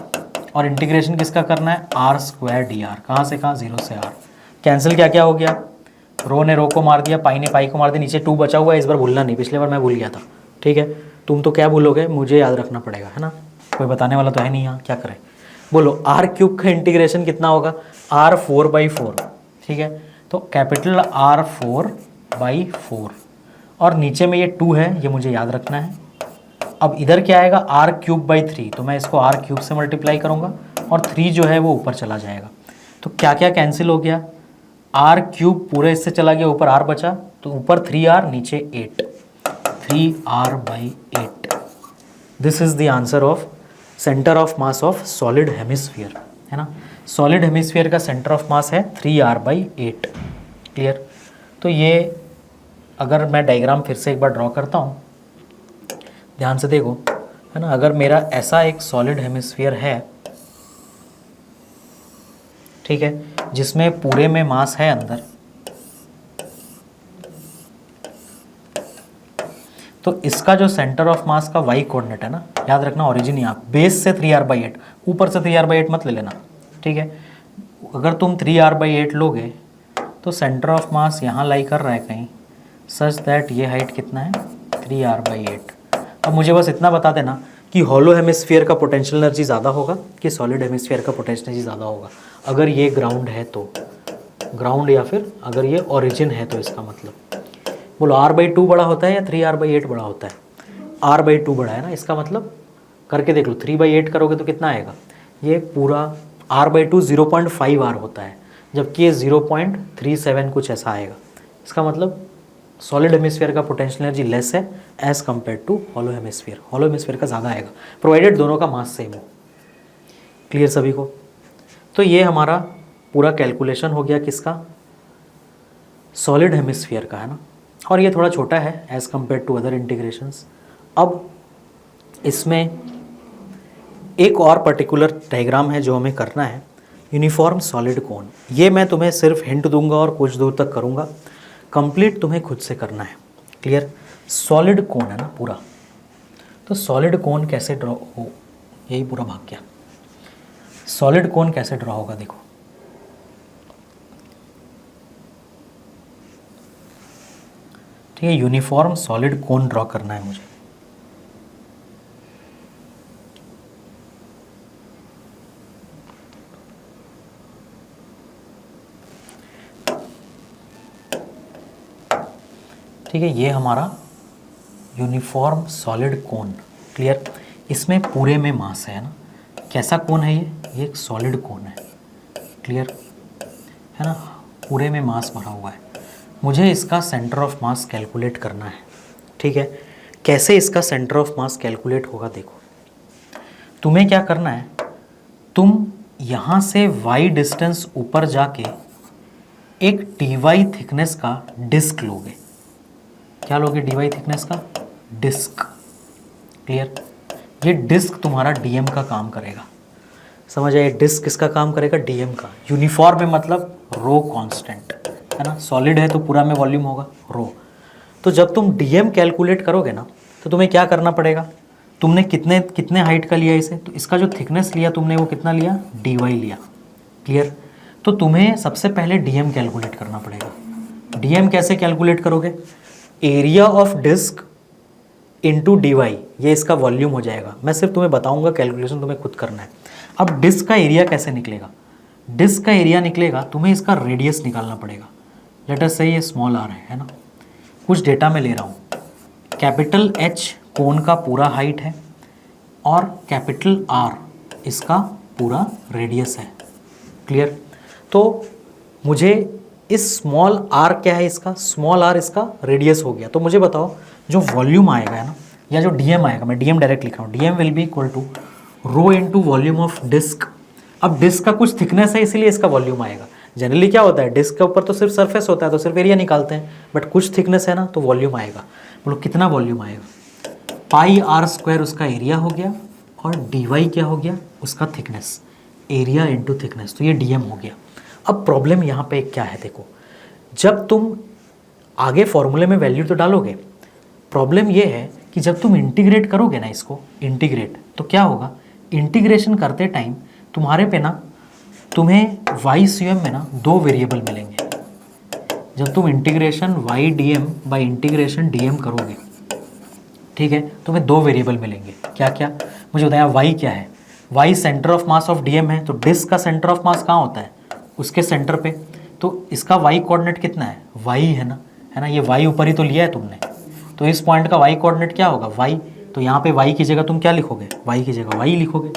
और इंटीग्रेशन किसका करना है? r² dr। कहाँ से कहाँ? 0 से r। कैंसिल क्या क्या हो गया? रो ने रो को मार दिया, पाई ने पाई को मार दिया, नीचे 2 बचा हुआ है, इस बार भूलना नहीं, पिछले बार मैं भूल गया था, ठीक है। तुम तो क्या भूलोगे, मुझे याद रखना पड़ेगा, है ना, कोई बताने वाला तो है नहीं यहाँ, क्या करें। बोलो r³ का इंटीग्रेशन कितना होगा, r4/4, ठीक है। तो कैपिटल R4/4 और नीचे में ये 2 है, ये मुझे याद रखना है। अब इधर क्या आएगा, r³/3, तो मैं इसको r³ से मल्टीप्लाई करूँगा और 3 जो है वो ऊपर चला जाएगा। तो क्या क्या कैंसिल हो गया, r³ पूरे इससे चला गया, ऊपर r बचा, तो ऊपर 3r नीचे 8, 3r/8। This is the answer of centre of mass of solid hemisphere, है ना। सॉलिड हेमिस्फीयर का सेंटर ऑफ मास है 3r/8, क्लियर। तो ये अगर मैं डायग्राम फिर से एक बार ड्रॉ करता हूँ, ध्यान से देखो, है ना। अगर मेरा ऐसा एक सॉलिड हेमिस्फीयर है, ठीक है, जिसमें पूरे में मास है अंदर, तो इसका जो सेंटर ऑफ मास का y कोऑर्डिनेट है ना, याद रखना ओरिजिन यहाँ बेस से 3r/8, ऊपर से 3r/8 मत ले लेना, ठीक है। अगर तुम 3r/8 लोगे तो सेंटर ऑफ मास यहाँ लाई कर रहा है कहीं, सच दैट ये हाइट कितना है, 3r/8। अब मुझे बस इतना बता देना कि हॉलो हेमिस्फीयर का पोटेंशियल एनर्जी ज़्यादा होगा कि सॉलिड हेमिस्फीयर का पोटेंशियल एनर्जी ज़्यादा होगा, अगर ये ग्राउंड है तो, ग्राउंड या फिर अगर ये ओरिजिन है तो। इसका मतलब बोलो r/2 बड़ा होता है या 3r/8 बड़ा होता है, r/2 बड़ा है ना, इसका मतलब करके देख लो, 3/8 करोगे तो कितना आएगा, ये पूरा r/2 0.5r होता है, जबकि ये 0.37 कुछ ऐसा आएगा। इसका मतलब सॉलिड हेमिस्फीयर का पोटेंशियल एनर्जी लेस है as compare to hollow hemisphere, hollow hemisphere का ज़्यादा आएगा, प्रोवाइडेड दोनों का मास सेम हो। क्लियर सभी को। तो ये हमारा पूरा कैलकुलेशन हो गया किसका, सॉलिड हेमिस्फीयर का, है ना। और ये थोड़ा छोटा है as compare to other integrations. अब इसमें एक और पर्टिकुलर डायग्राम है जो हमें करना है, यूनिफॉर्म सॉलिड कोन। ये मैं तुम्हें सिर्फ हिंट दूंगा और कुछ दूर तक करूंगा, कंप्लीट तुम्हें खुद से करना है, क्लियर। सॉलिड कोन है ना पूरा, तो सॉलिड कोन कैसे ड्रॉ हो, यही पूरा भाग गया। सॉलिड कोन कैसे ड्रॉ होगा देखो, ठीक है, यूनिफॉर्म सॉलिड कोन ड्रॉ करना है मुझे। ठीक है, ये हमारा यूनिफॉर्म सॉलिड कोन, क्लियर। इसमें पूरे में मास है ना, कैसा कोन है ये एक सॉलिड कोन है, क्लियर है ना, पूरे में मास भरा हुआ है। मुझे इसका सेंटर ऑफ मास कैलकुलेट करना है, ठीक है। कैसे इसका सेंटर ऑफ मास कैलकुलेट होगा देखो, तुम्हें क्या करना है, तुम यहाँ से y डिस्टेंस ऊपर जाके एक dy थिकनेस का डिस्क लोगे। क्या लोगे, dy थिकनेस का डिस्क, क्लियर। ये डिस्क तुम्हारा dm का काम करेगा, समझ आए, डिस्क किसका काम करेगा, dm का। यूनिफॉर्म में मतलब रो कांस्टेंट है ना, सॉलिड है तो पूरा में वॉल्यूम होगा रो। तो जब तुम dm कैलकुलेट करोगे ना, तो तुम्हें क्या करना पड़ेगा, तुमने कितने हाइट का लिया इसे, तो इसका जो थिकनेस लिया तुमने वो कितना लिया, dy लिया, क्लियर। तो तुम्हें सबसे पहले dm कैलकुलेट करना पड़ेगा। dm कैसे कैलकुलेट करोगे, area of disc into dy, ये इसका वॉल्यूम हो जाएगा। मैं सिर्फ तुम्हें बताऊंगा, कैलकुलेशन तुम्हें खुद करना है। अब डिस्क का एरिया कैसे निकलेगा, डिस्क का एरिया निकलेगा, तुम्हें इसका रेडियस निकालना पड़ेगा। लेट अस से ये स्मॉल r है ना, कुछ डेटा में ले रहा हूँ, कैपिटल H कोन का पूरा हाइट है और कैपिटल R इसका पूरा रेडियस है, क्लियर। तो मुझे इस स्मॉल r क्या है, इसका स्मॉल r इसका रेडियस हो गया। तो मुझे बताओ जो वॉल्यूम आएगा है ना, या जो dm आएगा, मैं dm डायरेक्ट लिख रहा हूँ, dm will be equal to rho into volume of disc. अब डिस्क का कुछ थिकनेस है इसीलिए इसका वॉल्यूम आएगा। जनरली क्या होता है, डिस्क के ऊपर तो सिर्फ सरफेस होता है तो सिर्फ एरिया निकालते हैं, बट कुछ थिकनेस है ना तो वॉल्यूम आएगा। बोलो कितना वॉल्यूम आएगा, पाई r² उसका एरिया हो गया और dy क्या हो गया, उसका थिकनेस, एरिया इंटू थिकनेस, तो ये dm हो गया। अब प्रॉब्लम यहाँ पे क्या है देखो, जब तुम आगे फॉर्मूले में वैल्यू तो डालोगे, प्रॉब्लम ये है कि जब तुम इंटीग्रेट करोगे ना इसको, इंटीग्रेट तो क्या होगा, इंटीग्रेशन करते टाइम तुम्हारे पे ना, तुम्हें YCM में ना 2 वेरिएबल मिलेंगे, जब तुम integration Y D M by integration D M करोगे, ठीक है, तुम्हें दो वेरिएबल मिलेंगे। क्या क्या मुझे बताया, वाई क्या है, Y centre of mass of DM है, तो डिस्क का सेंटर ऑफ मास कहाँ होता है, उसके सेंटर पे, तो इसका वाई कोऑर्डिनेट कितना है, वाई है ना, ये वाई ऊपर ही तो लिया है तुमने, तो इस पॉइंट का वाई कोऑर्डिनेट क्या होगा, वाई। तो यहाँ पे वाई की जगह तुम क्या लिखोगे, वाई की जगह वाई लिखोगे,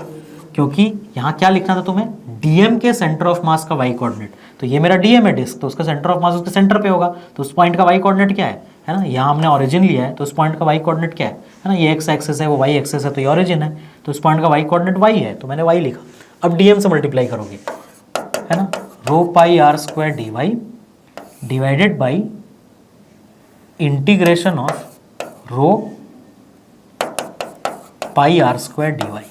क्योंकि यहाँ क्या लिखना था तुम्हें, डीएम के सेंटर ऑफ मास का वाई कोऑर्डिनेट। तो ये मेरा डीएम है डिस्क, तो उसका सेंटर ऑफ मास उसके सेंटर पे होगा, तो उस पॉइंट का वाई कोऑर्डिनेट क्या है ना, यहाँ हमने ऑरिजिन लिया है, तो उस पॉइंट का वाई कोऑर्डिनेट क्या है ना, ये एक्स एक्सेस है, वो वाई एक्सेस है, तो ये ऑरिजिन है, तो उस पॉइंट का वाई कोऑर्डिनेट वाई है, तो मैंने वाई लिखा। अब डीएम से मल्टीप्लाई करोगे, है ना, rho pi are square d y divided by integration of rho pi are square d y.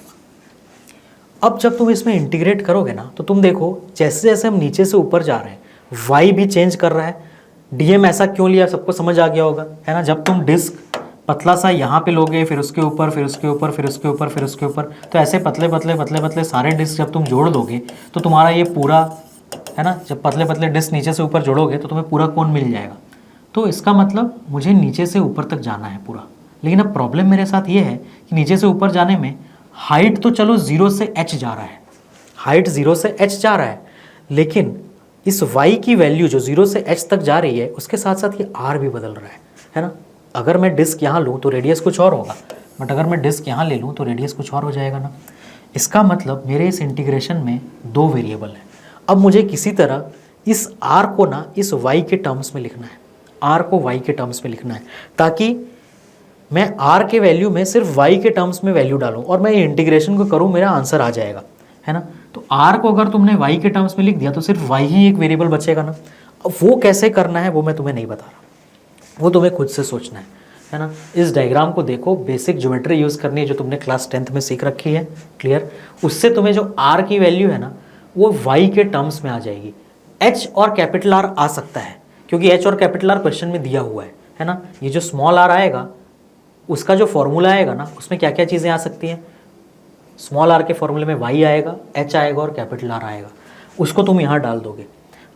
अब जब तुम इसमें इंटीग्रेट करोगे ना, तो तुम देखो जैसे जैसे हम नीचे से ऊपर जा रहे हैं वाई भी चेंज कर रहा है। डीएम ऐसा क्यों लिया सबको समझ आ गया होगा, है ना, जब तुम डिस्क पतला सा यहाँ पे लोगे, फिर उसके ऊपर, फिर उसके ऊपर, फिर उसके ऊपर, फिर उसके ऊपर, तो ऐसे पतले पतले पतले पतले सारे डिस्क जब तुम जोड़ दोगे तो तुम्हारा ये पूरा, है ना, जब पतले पतले डिस्क नीचे से ऊपर जोड़ोगे तो तुम्हें पूरा कोन मिल जाएगा। तो इसका मतलब मुझे नीचे से ऊपर तक जाना है पूरा, लेकिन अब प्रॉब्लम मेरे साथ ये है कि नीचे से ऊपर जाने में हाइट तो चलो 0 से h जा रहा है, हाइट 0 से h जा रहा है, लेकिन इस y की वैल्यू जो 0 से h तक जा रही है उसके साथ साथ ये r भी बदल रहा है ना। अगर मैं डिस्क यहाँ लूँ तो रेडियस कुछ और होगा, बट अगर मैं डिस्क यहाँ ले लूँ तो रेडियस कुछ और हो जाएगा ना। इसका मतलब मेरे इस इंटीग्रेशन में दो वेरिएबल हैं। अब मुझे किसी तरह इस r को ना इस y के टर्म्स में लिखना है, r को y के टर्म्स में लिखना है, ताकि मैं r के वैल्यू में सिर्फ y के टर्म्स में वैल्यू डालूं और मैं ये इंटीग्रेशन को करूं, मेरा आंसर आ जाएगा, है ना। तो r को अगर तुमने y के टर्म्स में लिख दिया तो सिर्फ y ही एक वेरिएबल बचेगा ना। अब वो कैसे करना है वो मैं तुम्हें नहीं बता रहा, वो तुम्हें खुद से सोचना है ना। इस डायग्राम को देखो, बेसिक ज्योमेट्री यूज़ करनी है जो तुमने क्लास 10th में सीख रखी है, क्लियर। उससे तुम्हें जो r की वैल्यू है ना वो y के टर्म्स में आ जाएगी। h और कैपिटल R आ सकता है क्योंकि h और कैपिटल R क्वेश्चन में दिया हुआ है ना। ये जो स्मॉल r आएगा उसका जो फॉर्मूला आएगा ना उसमें क्या क्या चीज़ें आ सकती हैं, स्मॉल r के फॉर्मूले में y आएगा, h आएगा और कैपिटल R आएगा, उसको तुम यहाँ डाल दोगे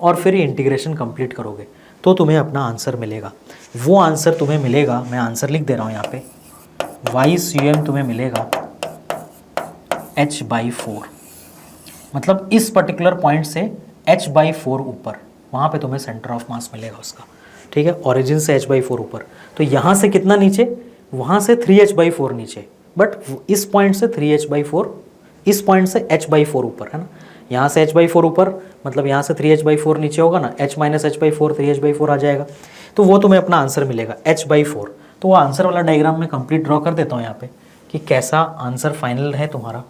और फिर इंटीग्रेशन कंप्लीट करोगे तो तुम्हें अपना आंसर मिलेगा। वो आंसर तुम्हें मिलेगा, मैं आंसर लिख दे रहा हूँ यहाँ पे, YCM तुम्हें मिलेगा h/4, मतलब इस पर्टिकुलर पॉइंट से h/4 ऊपर, वहाँ पे तुम्हें सेंटर ऑफ मास मिलेगा उसका, ठीक है, ओरिजिन से h/4 ऊपर। तो यहाँ से कितना नीचे, वहाँ से 3h/4 नीचे, बट इस पॉइंट से 3h/4, इस पॉइंट से h/4 ऊपर, है ना। यहाँ से h/4 ऊपर मतलब यहाँ से 3h/4 नीचे होगा ना, h - h/4 3h/4 आ जाएगा, तो वो तुम्हें अपना आंसर मिलेगा h/4। तो वो आंसर वाला डायग्राम मैं कंप्लीट ड्रॉ कर देता हूँ यहाँ पे कि कैसा आंसर फाइनल है तुम्हारा।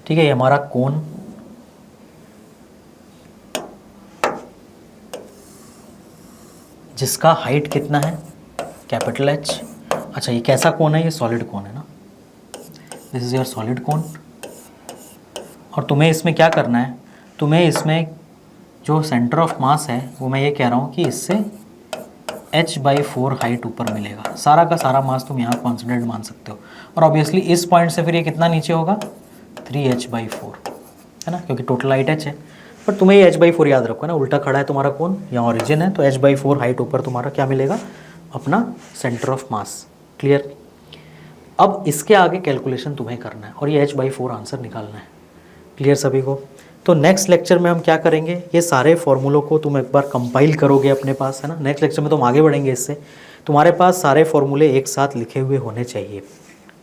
ठीक है, ये हमारा कोन, जिसका हाइट कितना है, कैपिटल H। अच्छा, ये कैसा कोन है, ये सॉलिड कोन है ना, दिस इज योर सॉलिड कोन। और तुम्हें इसमें क्या करना है, तुम्हें इसमें जो सेंटर ऑफ मास है वो मैं ये कह रहा हूँ कि इससे h/4 हाइट ऊपर मिलेगा। सारा का सारा मास तुम यहाँ कॉन्सेंट्रेट मान सकते हो, और ऑब्वियसली इस पॉइंट से फिर ये कितना नीचे होगा, 3h/4, है ना, क्योंकि टोटल हाइट h है। पर तुम्हें ये h/4 याद रखो ना, उल्टा खड़ा है तुम्हारा कोन, यहाँ ओरिजिन है, तो h/4 हाइट ऊपर तुम्हारा क्या मिलेगा, अपना सेंटर ऑफ मास, क्लियर। अब इसके आगे कैलकुलेशन तुम्हें करना है और ये h/4 आंसर निकालना है, क्लियर सभी को। तो नेक्स्ट लेक्चर में हम क्या करेंगे, ये सारे फॉर्मूलों को तुम एक बार कंपाइल करोगे अपने पास, है ना। नेक्स्ट लेक्चर में तुम आगे बढ़ेंगे इससे, तुम्हारे पास सारे फॉर्मूले एक साथ लिखे हुए होने चाहिए,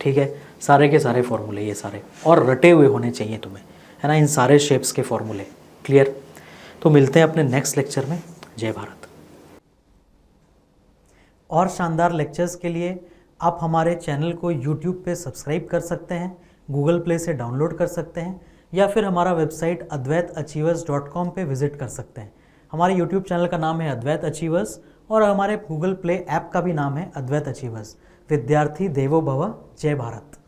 ठीक है, सारे के सारे फॉर्मूले ये सारे, और रटे हुए होने चाहिए तुम्हें, है ना, इन सारे शेप्स के फॉर्मूले, क्लियर। तो मिलते हैं अपने नेक्स्ट लेक्चर में। जय भारत। और शानदार लेक्चर्स के लिए आप हमारे चैनल को YouTube पे सब्सक्राइब कर सकते हैं, गूगल प्ले से डाउनलोड कर सकते हैं, या फिर हमारा वेबसाइट advaitachievers.com पे विजिट कर सकते हैं। हमारे YouTube चैनल का नाम है अद्वैत अचीवर्स और हमारे गूगल प्ले ऐप का भी नाम है अद्वैत अचीवर्स। विद्यार्थी देवो भव। जय भारत।